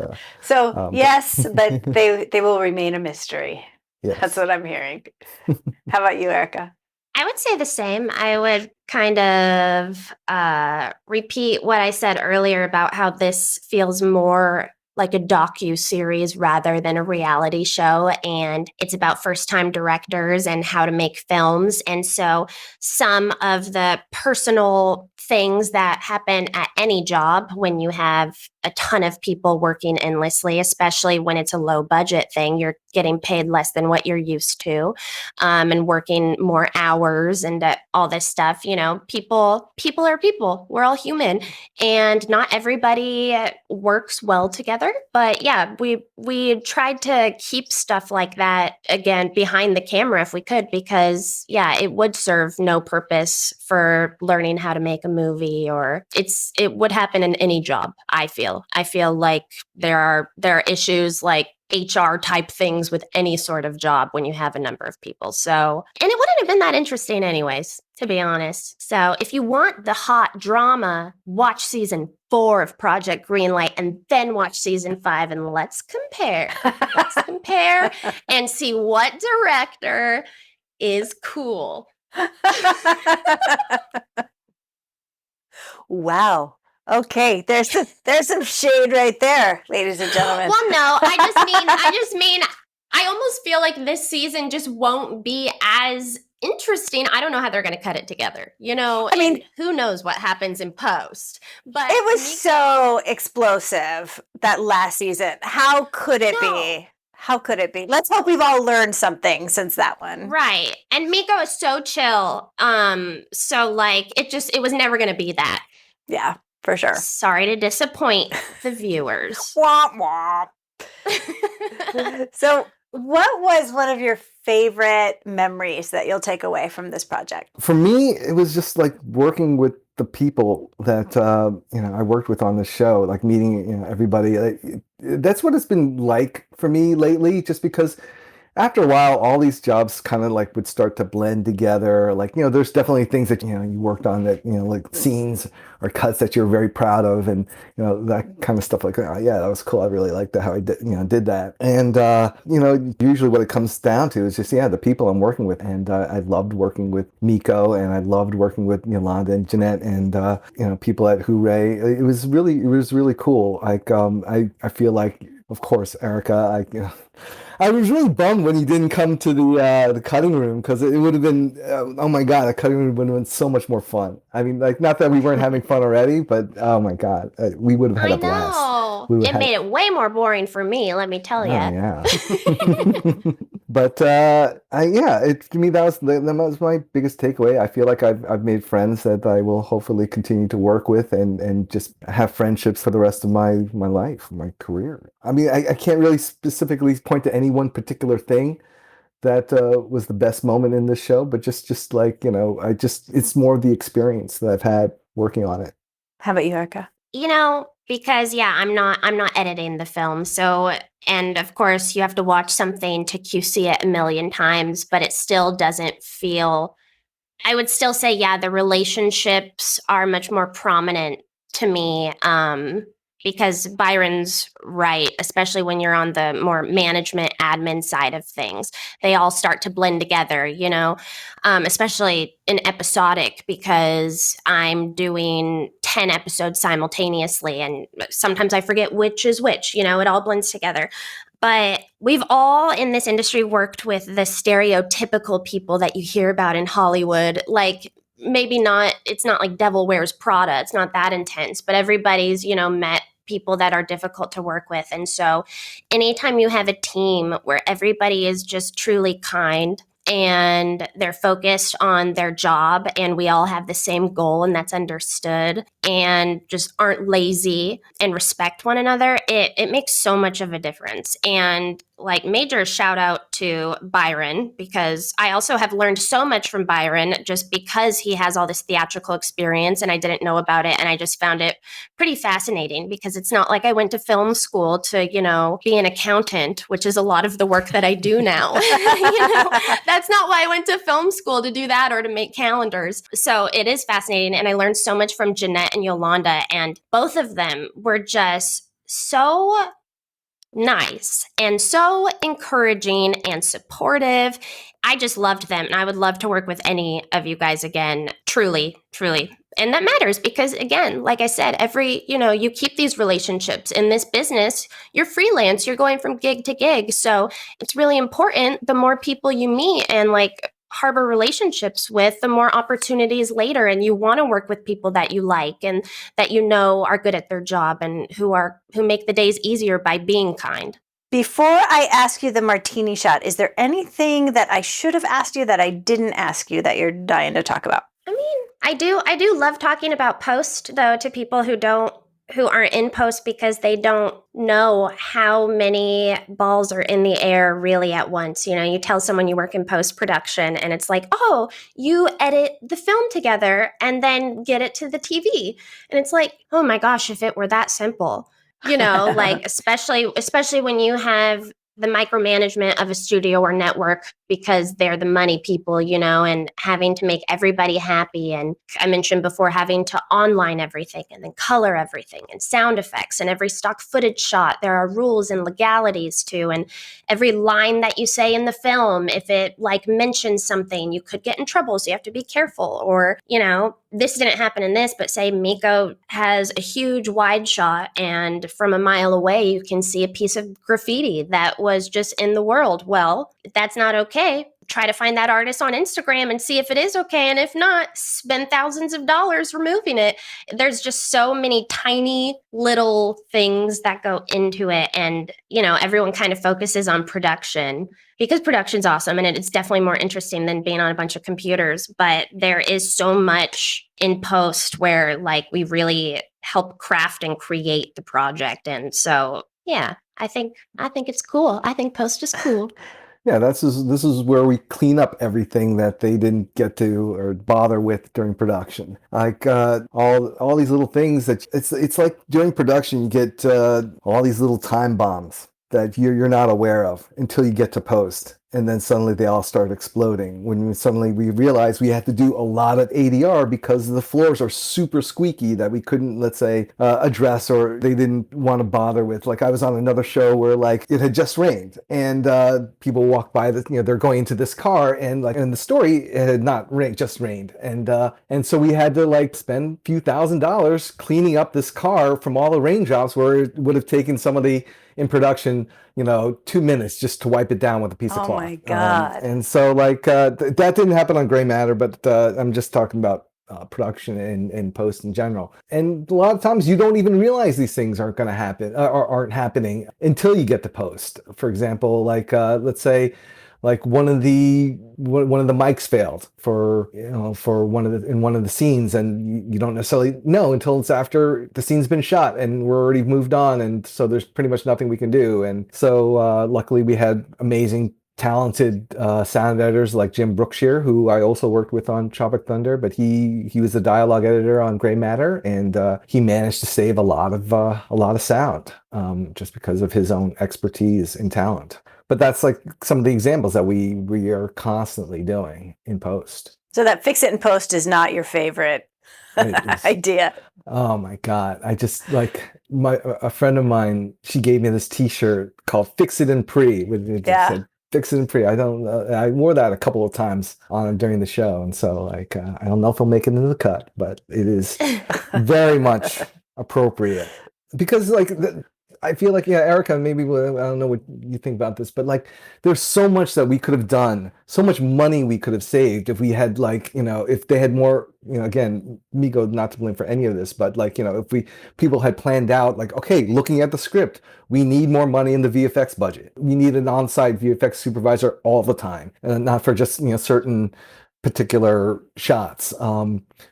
yes, but they will remain a mystery. Yes. That's what I'm hearing. How about you, Erica? I would say the same. I would kind of repeat what I said earlier about how this feels more like a docu-series rather than a reality show. And it's about first-time directors and how to make films. And so some of the personal things that happen at any job when you have a ton of people working endlessly, especially when it's a low budget thing, you're getting paid less than what you're used to, and working more hours and all this stuff. You know, people are people. We're all human, and not everybody works well together. But yeah, we tried to keep stuff like that again behind the camera if we could, because yeah, it would serve no purpose for learning how to make a movie, or it would happen in any job. I feel like there are issues like HR type things with any sort of job when you have a number of people. So, and it wouldn't have been that interesting anyways, to be honest. So if you want the hot drama, watch season 4 of Project Greenlight and then watch season 5, and let's compare. Let's compare and see what director is cool. Wow. Okay, there's some shade right there, ladies and gentlemen. Well, no, I just mean I almost feel like this season just won't be as interesting. I don't know how they're going to cut it together. You know, I mean, who knows what happens in post? But it was so explosive that last season. How could it be? How could it be? Let's hope we've all learned something since that one. Right. And Miko is so chill. So like it was never going to be that. Yeah. For sure. Sorry to disappoint the viewers. Womp womp. So, what was one of your favorite memories that you'll take away from this project? For me, it was just like working with the people that I worked with on the show, like meeting everybody. That's what it's been like for me lately, just because after a while, all these jobs kind of like would start to blend together. Like, there's definitely things that, you worked on that, like scenes or cuts that you're very proud of, and, that kind of stuff like, oh, yeah, that was cool. I really liked how I did that. And, usually what it comes down to is just, the people I'm working with. And I loved working with Miko, and I loved working with Yolanda and Jeanette, and, people at Hooray. It was really cool. Like, I feel like, of course, Erica, I was really bummed when you didn't come to the cutting room, because it would have been, oh my God, the cutting room would have been so much more fun. I mean, like, not that we weren't having fun already, but oh my God, we would have had a blast. I know. It made it way more boring for me, let me tell you. Yeah. But to me, that was my biggest takeaway. I feel like I've made friends that I will hopefully continue to work with, and just have friendships for the rest of my life, my career. I mean, I can't really specifically point to any one particular thing that was the best moment in this show, but just like, it's more of the experience that I've had working on it. How about you, Erica? Because I'm not editing the film. So, and of course you have to watch something to QC it a million times, but it still doesn't feel, I would still say, the relationships are much more prominent to me. Because Byron's right, especially when you're on the more management admin side of things, they all start to blend together, especially in episodic, because I'm doing 10 episodes simultaneously, and sometimes I forget which is which, it all blends together. But we've all in this industry worked with the stereotypical people that you hear about in Hollywood, like, maybe not, it's not like Devil Wears Prada. It's not that intense, but everybody's, met people that are difficult to work with. And so anytime you have a team where everybody is just truly kind and they're focused on their job and we all have the same goal and that's understood and just aren't lazy and respect one another, it makes so much of a difference. And like major shout out to Byron, because I also have learned so much from Byron just because he has all this theatrical experience and I didn't know about it. And I just found it pretty fascinating because it's not like I went to film school to, be an accountant, which is a lot of the work that I do now. That's not why I went to film school, to do that or to make calendars. So it is fascinating. And I learned so much from Jeanette and Yolanda, and both of them were just so nice and so encouraging and supportive. I just loved them, and I would love to work with any of you guys again. Truly, truly. And that matters because, again, like I said, you keep these relationships in this business. You're freelance, you're going from gig to gig. So it's really important. The more people you meet and harbor relationships with, the more opportunities later. And you want to work with people that you like and that are good at their job and who make the days easier by being kind. Before I ask you the martini shot, is there anything that I should have asked you that I didn't ask you that you're dying to talk about? I mean, I do love talking about post, though, to people who aren't in post, because they don't know how many balls are in the air really at once. You tell someone you work in post production and it's like, oh, you edit the film together and then get it to the TV. And it's like, oh my gosh, if it were that simple, especially when you have the micromanagement of a studio or network, because they're the money people, and having to make everybody happy. And I mentioned before, having to online everything and then color everything and sound effects and every stock footage shot. There are rules and legalities too. And every line that you say in the film, if it mentions something, you could get in trouble. So you have to be careful. Or, this didn't happen in this, but say Miko has a huge wide shot and from a mile away, you can see a piece of graffiti that was just in the world. Well, if that's not okay, try to find that artist on Instagram and see if it is okay. And if not, spend thousands of dollars removing it. There's just so many tiny little things that go into it. And, everyone kind of focuses on production because production's awesome. And it's definitely more interesting than being on a bunch of computers. But there is so much in post where we really help craft and create the project. And so, yeah, I think it's cool. I think post is cool. Yeah, this is where we clean up everything that they didn't get to or bother with during production. All these little things that it's like during production you get all these little time bombs that you're not aware of until you get to post. And then suddenly they all start exploding when suddenly we realize we had to do a lot of ADR because the floors are super squeaky that we couldn't, let's say, address, or they didn't want to bother with. I was on another show where it had just rained and people walked by they're going into this car and in the story it had not rained, just rained. And so we had to spend a few $1,000s cleaning up this car from all the raindrops where it would have taken somebody in production, 2 minutes just to wipe it down with a piece of cloth. Oh my God. And so that didn't happen on Gray Matter, but I'm just talking about production and post in general. And a lot of times you don't even realize these things aren't going to happen or aren't happening until you get to post. For example, let's say one of the mics failed for one of the scenes, and you don't necessarily know until it's after the scene's been shot and we're already moved on, and so there's pretty much nothing we can do. And so luckily we had amazing talented sound editors like Jim Brookshire, who I also worked with on Tropic Thunder, but he was a dialogue editor on Gray Matter, and he managed to save a lot of sound just because of his own expertise and talent. But that's some of the examples that we are constantly doing in post. So that fix it in post is not your favorite idea. Oh my God. I just a friend of mine, she gave me this t-shirt called Fix It in Pre. It said, Fix It in Pre. I wore that a couple of times during the show. And so I don't know if I'll make it into the cut, but it is very much appropriate because I feel like, yeah, Erica, maybe, I don't know what you think about this, but like, there's so much that we could have done, so much money we could have saved if we had like, if they had more, again, Miko not to blame for any of this, but like, if people had planned out like, okay, looking at the script, we need more money in the VFX budget. We need an on-site VFX supervisor all the time, and not for just, certain particular shots,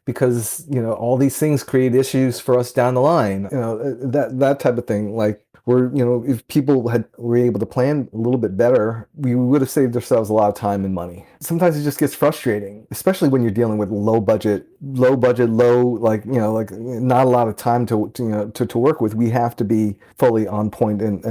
because all these things create issues for us down the line, that type of thing. Like, if people were able to plan a little bit better, we would have saved ourselves a lot of time and money. Sometimes it just gets frustrating, especially when you're dealing with low budget, like not a lot of time to work with. We have to be fully on point and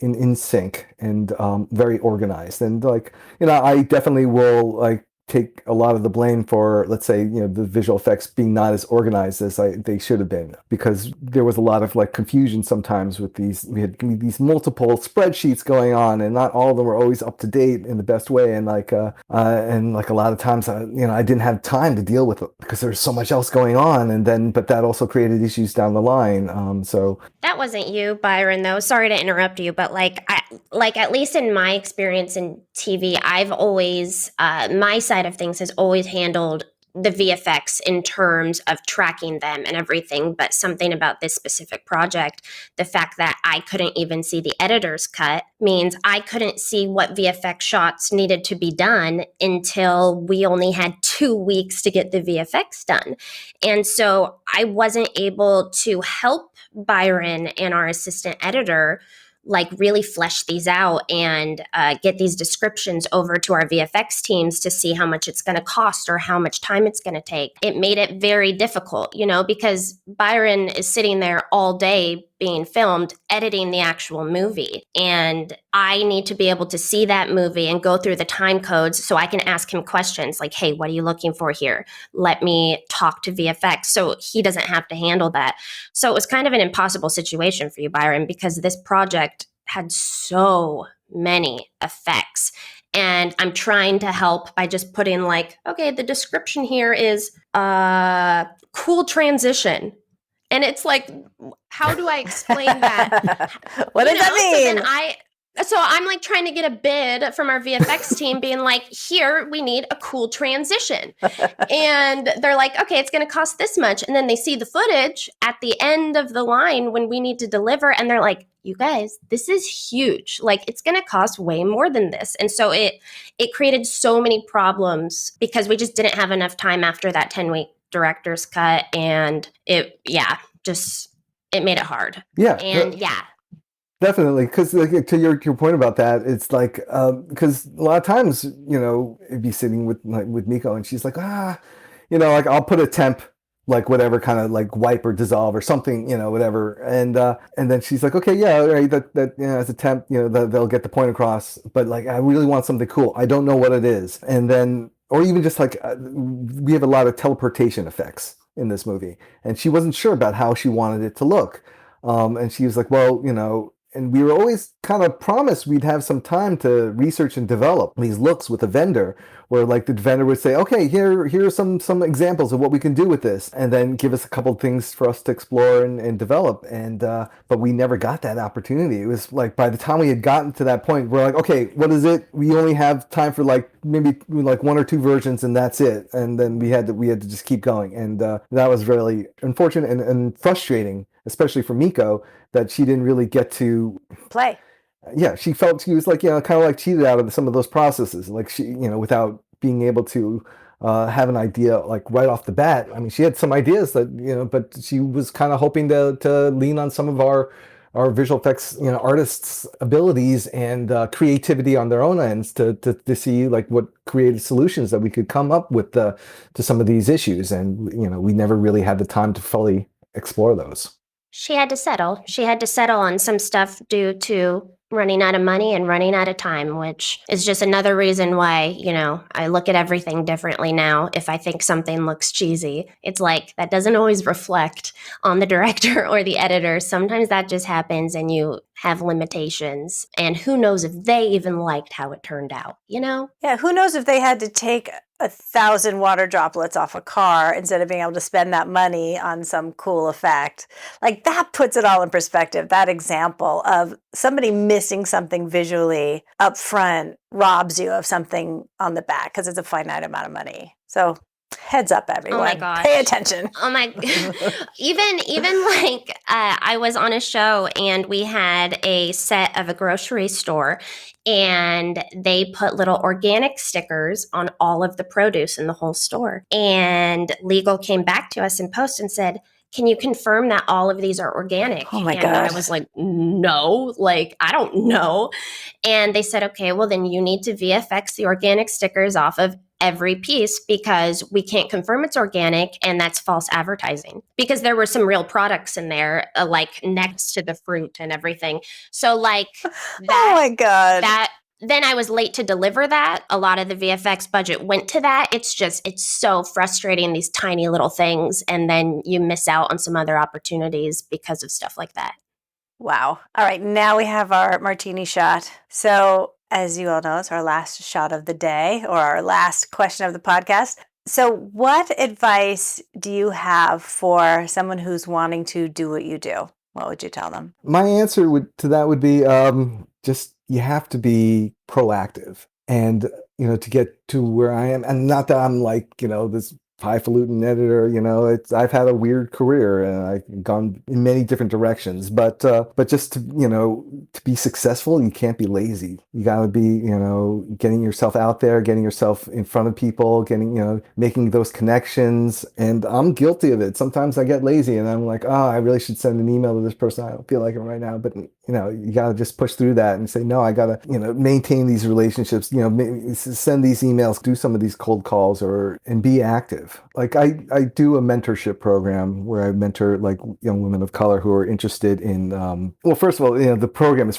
in sync and very organized. And like, I definitely will like take a lot of the blame for, let's say, the visual effects being not as organized as they should have been, because there was a lot of like confusion sometimes with we had these multiple spreadsheets going on, and not all of them were always up to date in the best way. And like a lot of times, I didn't have time to deal with it because there was so much else going on. But that also created issues down the line. So that wasn't you, Byron, though. Sorry to interrupt you, but at least in my experience in TV, I've always, my side of things has always handled the VFX in terms of tracking them and everything. But something about this specific project, the fact that I couldn't even see the editor's cut, means I couldn't see what VFX shots needed to be done until we only had 2 weeks to get the VFX done. And so I wasn't able to help Byron and our assistant editor like really flesh these out and get these descriptions over to our VFX teams to see how much it's going to cost or how much time it's going to take. It made it very difficult, because Byron is sitting there all day being filmed, editing the actual movie. And I need to be able to see that movie and go through the time codes so I can ask him questions like, hey, what are you looking for here? Let me talk to VFX, so he doesn't have to handle that. So it was kind of an impossible situation for you, Byron, because this project had so many effects. And I'm trying to help by just putting like, okay, the description here is cool transition. And it's like, how do I explain that? What does that mean? So I'm like trying to get a bid from our VFX team being like, here, we need a cool transition. And they're like, okay, it's going to cost this much. And then they see the footage at the end of the line when we need to deliver. And they're like, you guys, this is huge. Like, it's going to cost way more than this. And so it created so many problems because we just didn't have enough time after that 10-week director's cut. And it made it hard. Yeah. And yeah. Definitely, because like, to your point about that, it's like because a lot of times, it'd be sitting with Miko, and she's like, like I'll put a temp, like whatever kind of like wipe or dissolve or something, whatever, and then she's like, okay, yeah, right, that as a temp, they'll get the point across, but like I really want something cool. I don't know what it is, and then or even just like we have a lot of teleportation effects in this movie, and she wasn't sure about how she wanted it to look, and she was like, well, and we were always kind of promised we'd have some time to research and develop these looks with a vendor, where like the vendor would say, okay, here are some examples of what we can do with this, and then give us a couple of things for us to explore and develop. And but we never got that opportunity. It was like by the time we had gotten to that point, we're like, okay, what is it? We only have time for like maybe like 1 or 2 versions, and that's it. And then we had to just keep going, and that was really unfortunate and frustrating, especially for Miko, that she didn't really get to play. Yeah, she felt she was like, kind of like cheated out of some of those processes, like she, without being able to have an idea like right off the bat. I mean, she had some ideas that, but she was kind of hoping to lean on some of our visual effects, artists' abilities and creativity on their own ends to see like what creative solutions that we could come up with to some of these issues. And, we never really had the time to fully explore those. She had to settle. She had to settle on some stuff due to running out of money and running out of time, which is just another reason why, I look at everything differently now. If I think something looks cheesy, it's like that doesn't always reflect on the director or the editor. Sometimes that just happens and you have limitations. And who knows if they even liked how it turned out, Yeah, who knows if they had to take 1,000 water droplets off a car instead of being able to spend that money on some cool effect. Like that puts it all in perspective. That example of somebody missing something visually up front robs you of something on the back because it's a finite amount of money. So heads up, everyone. Oh my gosh. Pay attention. Oh my, even like I was on a show and we had a set of a grocery store and they put little organic stickers on all of the produce in the whole store. And legal came back to us in post and said, can you confirm that all of these are organic? Oh my And God. I was like, no, like, I don't know. And they said, okay, well then you need to VFX the organic stickers off of every piece because we can't confirm it's organic and that's false advertising because there were some real products in there like next to the fruit and everything. So like that, Oh my God. Then I was late to deliver that. A lot of the VFX budget went to that. It's so frustrating, these tiny little things. And then you miss out on some other opportunities because of stuff like that. Wow. All right. Now we have our martini shot. So as you all know, it's our last shot of the day or our last question of the podcast. So what advice do you have for someone who's wanting to do what you do? What would you tell them? My answer to that would be just you have to be proactive and, to get to where I am. And not that I'm like, this highfalutin editor, I've had a weird career and I've gone in many different directions, but just to be successful, you can't be lazy. You got to be, getting yourself out there, getting yourself in front of people, making those connections. And I'm guilty of it. Sometimes I get lazy and I'm like, oh, I really should send an email to this person. I don't feel like it right now, but you got to just push through that and say, no, I got to, maintain these relationships, send these emails, do some of these cold calls and be active. Like I do a mentorship program where I mentor like young women of color who are interested in, well, first of all, the program is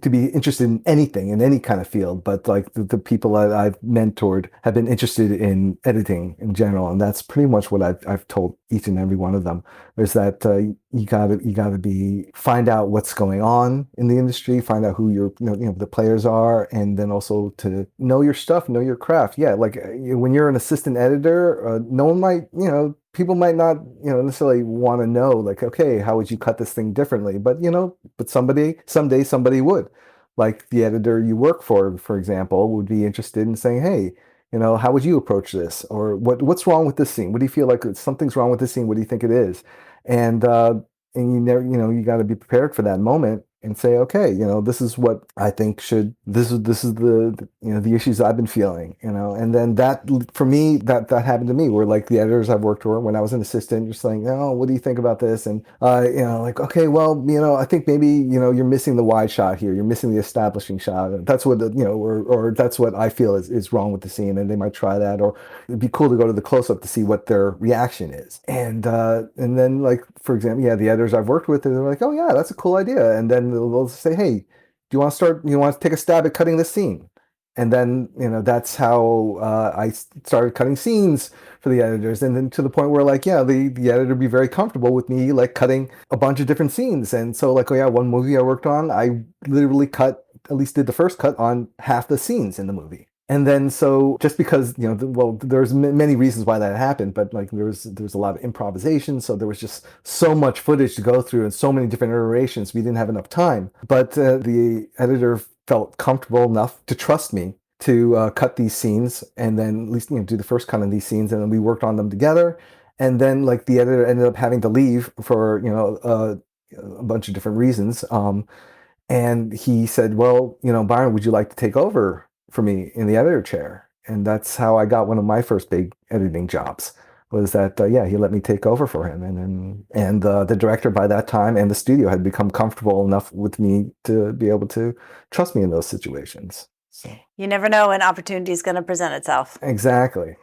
to be interested in anything, in any kind of field, but like the people that I've mentored have been interested in editing in general. And that's pretty much what I've told each and every one of them is that you gotta find out what's going on in the industry, find out who your, the players are, and then also to know your stuff, know your craft. Yeah. Like when you're an assistant editor, no one might, people might not, necessarily want to know, like, okay, how would you cut this thing differently? But, but someday somebody would. Like the editor you work for example, would be interested in saying, hey, how would you approach this? Or what's wrong with this scene? What do you feel like something's wrong with this scene? What do you think it is? And you never, you got to be prepared for that moment and say, okay, this is what I think this is the the issues I've been feeling, and then that, for me, that happened to me where like the editors I've worked for when I was an assistant, just like, oh, what do you think about this? And, like, okay, well, I think maybe, you're missing the wide shot here. You're missing the establishing shot. And that's what, or that's what I feel is wrong with the scene. And they might try that, or it'd be cool to go to the close up to see what their reaction is. And then like, for example, the editors I've worked with, they're like, oh yeah, that's a cool idea. And then they'll say, hey, do you want to take a stab at cutting this scene? And then, that's how I started cutting scenes for the editors. And then to the point where like, the editor would be very comfortable with me like cutting a bunch of different scenes. And so like, one movie I worked on, I literally at least did the first cut on half the scenes in the movie. And then, so just because, there's many reasons why that happened, but like there was a lot of improvisation. So there was just so much footage to go through and so many different iterations. We didn't have enough time, but the editor felt comfortable enough to trust me to cut these scenes and then at least, do the first cut on these scenes. And then we worked on them together. And then like the editor ended up having to leave for, a bunch of different reasons. And he said, well, Byron, would you like to take over for me in the editor chair? And that's how I got one of my first big editing jobs, was that, he let me take over for him. And the director by that time and the studio had become comfortable enough with me to be able to trust me in those situations. So. You never know when opportunity is going to present itself. Exactly.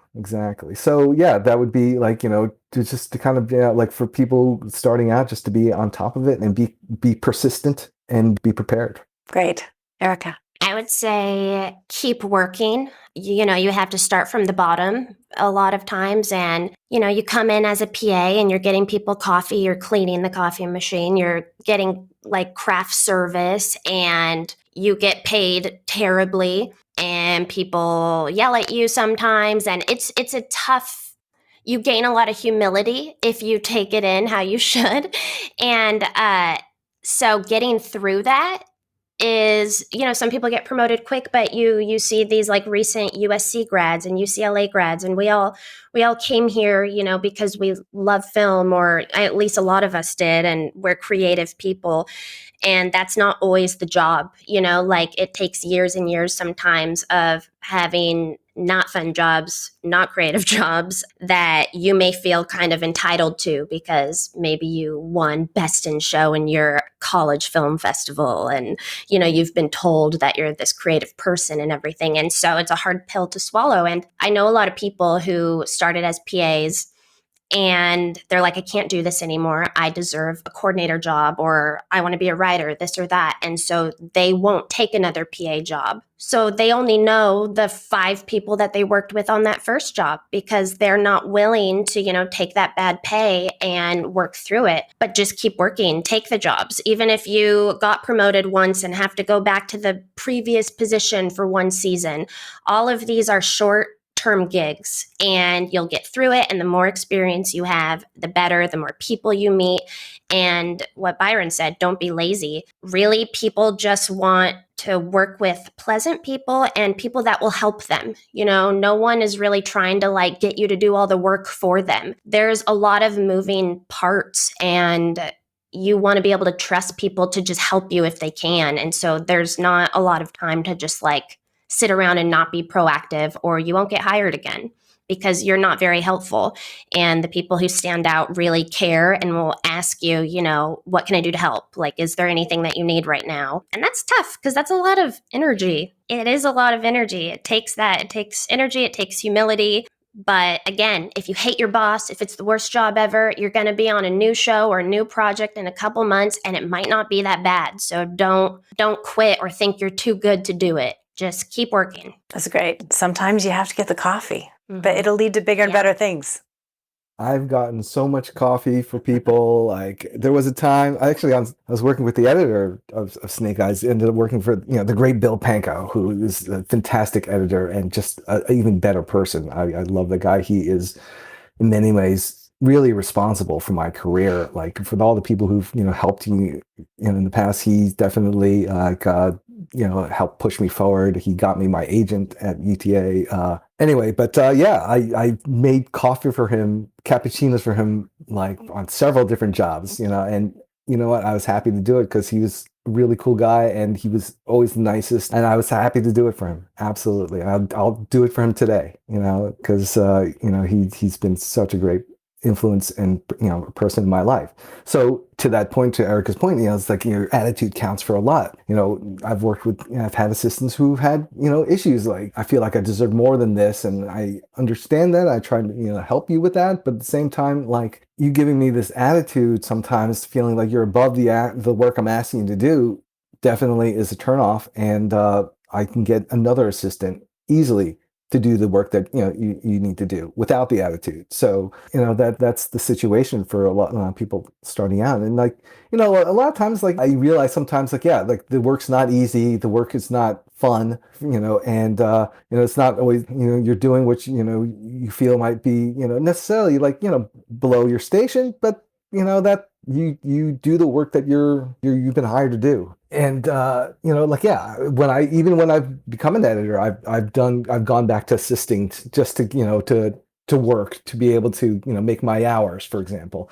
So that would be like, to kind of, like for people starting out, just to be on top of it and be persistent and be prepared. Great. Erica? I would say keep working. You have to start from the bottom a lot of times. And, you come in as a PA and you're getting people coffee, you're cleaning the coffee machine, you're getting like craft service, and you get paid terribly and people yell at you sometimes. And it's a tough, you gain a lot of humility if you take it in how you should. And so getting through that is, some people get promoted quick, but you see these like recent USC grads and UCLA grads, and we all came here, because we love film, or at least a lot of us did, and we're creative people. And that's not always the job, like it takes years and years sometimes of having not fun jobs, not creative jobs that you may feel kind of entitled to because maybe you won best in show in your college film festival, and you've been told that you're this creative person and everything. And so it's a hard pill to swallow. And I know a lot of people who started as PAs and they're like, I can't do this anymore. I deserve a coordinator job, or I want to be a writer, this or that. And so they won't take another PA job. So they only know the 5 people that they worked with on that first job because they're not willing to, take that bad pay and work through it, but just keep working, take the jobs. Even if you got promoted once and have to go back to the previous position for one season, all of these are short-term gigs, and you'll get through it. And the more experience you have, the better, the more people you meet. And what Byron said, don't be lazy. Really, people just want to work with pleasant people and people that will help them. No one is really trying to like get you to do all the work for them. There's a lot of moving parts, and you want to be able to trust people to just help you if they can. And so there's not a lot of time to just like sit around and not be proactive, or you won't get hired again because you're not very helpful. And the people who stand out really care and will ask you, what can I do to help? Like, is there anything that you need right now? And that's tough because that's a lot of energy. It is a lot of energy. It takes that. It takes energy. It takes humility. But again, if you hate your boss, if it's the worst job ever, you're going to be on a new show or a new project in a couple months, and it might not be that bad. So don't quit or think you're too good to do it. Just keep working. That's great. Sometimes you have to get the coffee, but it'll lead to bigger and better things. I've gotten so much coffee for people. Like there was a time, I was working with the editor of Snake Eyes, ended up working for, the great Bill Pankow, who is a fantastic editor and just an even better person. I love the guy. He is in many ways really responsible for my career. Like for all the people who've, helped me in the past, he's definitely helped push me forward. He got me my agent at UTA. I made coffee for him, cappuccinos for him, like on several different jobs, and you know what? I was happy to do it because he was a really cool guy and he was always the nicest, and I was happy to do it for him. Absolutely. I'll do it for him today, because, he's been such a great influence and a person in my life. So to that point, to Erica's point, it's like your attitude counts for a lot. I've worked with, I've had assistants who've had issues like, I feel like I deserve more than this, and I understand that. I try to help you with that, but at the same time, like you giving me this attitude, sometimes feeling like you're above the work I'm asking you to do, definitely is a turnoff. And I can get another assistant easily to do the work that you need to do without the attitude. So that's the situation for a lot of people starting out. And like a lot of times, like I realize sometimes, like the work's not easy, the work is not fun, and it's not always you're doing what you feel might be necessarily like below your station, but that you do the work that you've been hired to do. And when I've become an editor, I've gone back to assisting just to work, to be able to make my hours, for example.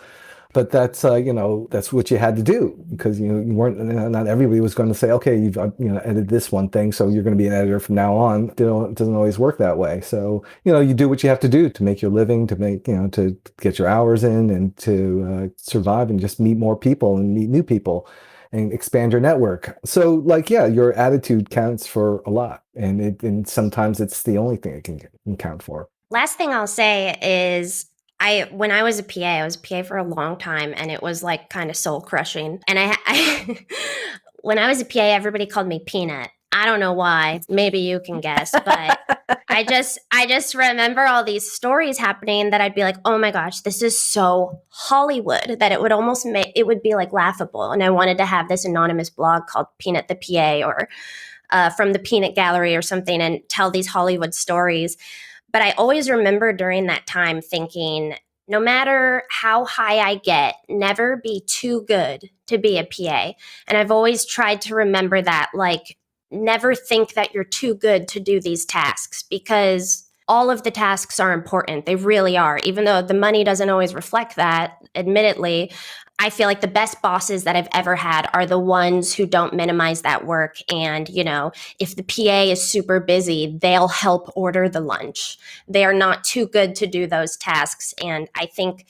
But that's that's what you had to do, because you weren't, not everybody was going to say, okay, you've edited this one thing, so you're going to be an editor from now on. It doesn't always work that way. So you do what you have to do to make your living, to make to get your hours in, and to survive, and just meet more people and meet new people and expand your network. So your attitude counts for a lot, and sometimes it's the only thing it can count for. Last thing I'll say is, when I was a PA, I was a PA for a long time, and it was like kind of soul crushing. And I when I was a PA, everybody called me Peanut. I don't know why. Maybe you can guess, but I just remember all these stories happening that I'd be like, oh my gosh, this is so Hollywood that it would almost it would be like laughable. And I wanted to have this anonymous blog called Peanut the PA or from the Peanut Gallery or something and tell these Hollywood stories. But I always remember during that time thinking, no matter how high I get, never be too good to be a PA. And I've always tried to remember that, like, never think that you're too good to do these tasks because all of the tasks are important. They really are. Even though the money doesn't always reflect that, admittedly, I feel like the best bosses that I've ever had are the ones who don't minimize that work. And, you know, if the PA is super busy, they'll help order the lunch. They are not too good to do those tasks. And I think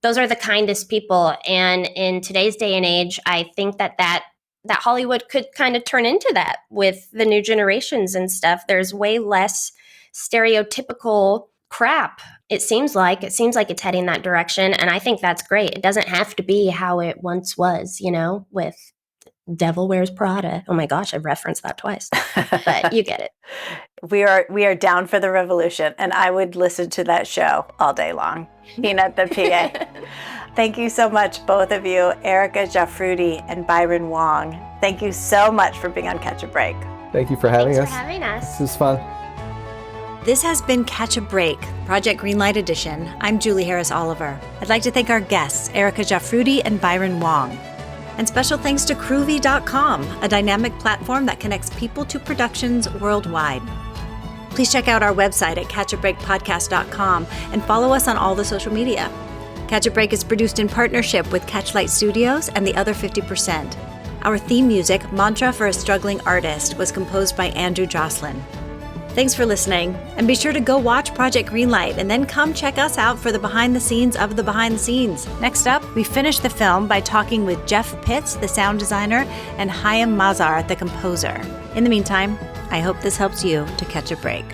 those are the kindest people. And in today's day and age, I think that Hollywood could kind of turn into that with the new generations and stuff. There's way less stereotypical crap. It seems like it's heading that direction. And I think that's great. It doesn't have to be how it once was, you know, with Devil Wears Prada. Oh my gosh, I've referenced that twice, but you get it. We are down for the revolution, and I would listen to that show all day long. Peanut the PA. Thank you so much, both of you, Erica Djafroodi and Byron Wong. Thank you so much for being on Catch a Break. Thank you for having us. Thanks for having us. This is fun. This has been Catch a Break, Project Greenlight Edition. I'm Julie Harris Oliver. I'd like to thank our guests, Erica Djafroodi and Byron Wong. And special thanks to Groovy.com, a dynamic platform that connects people to productions worldwide. Please check out our website at catchabreakpodcast.com and follow us on all the social media. Catch a Break is produced in partnership with Catchlight Studios and the Other 50%. Our theme music, Mantra for a Struggling Artist, was composed by Andrew Jocelyn. Thanks for listening, and be sure to go watch Project Greenlight and then come check us out for the behind the scenes of the behind the scenes. Next up, we finish the film by talking with Jeff Pitts, the sound designer, and Chaim Mazar, the composer. In the meantime, I hope this helps you to catch a break.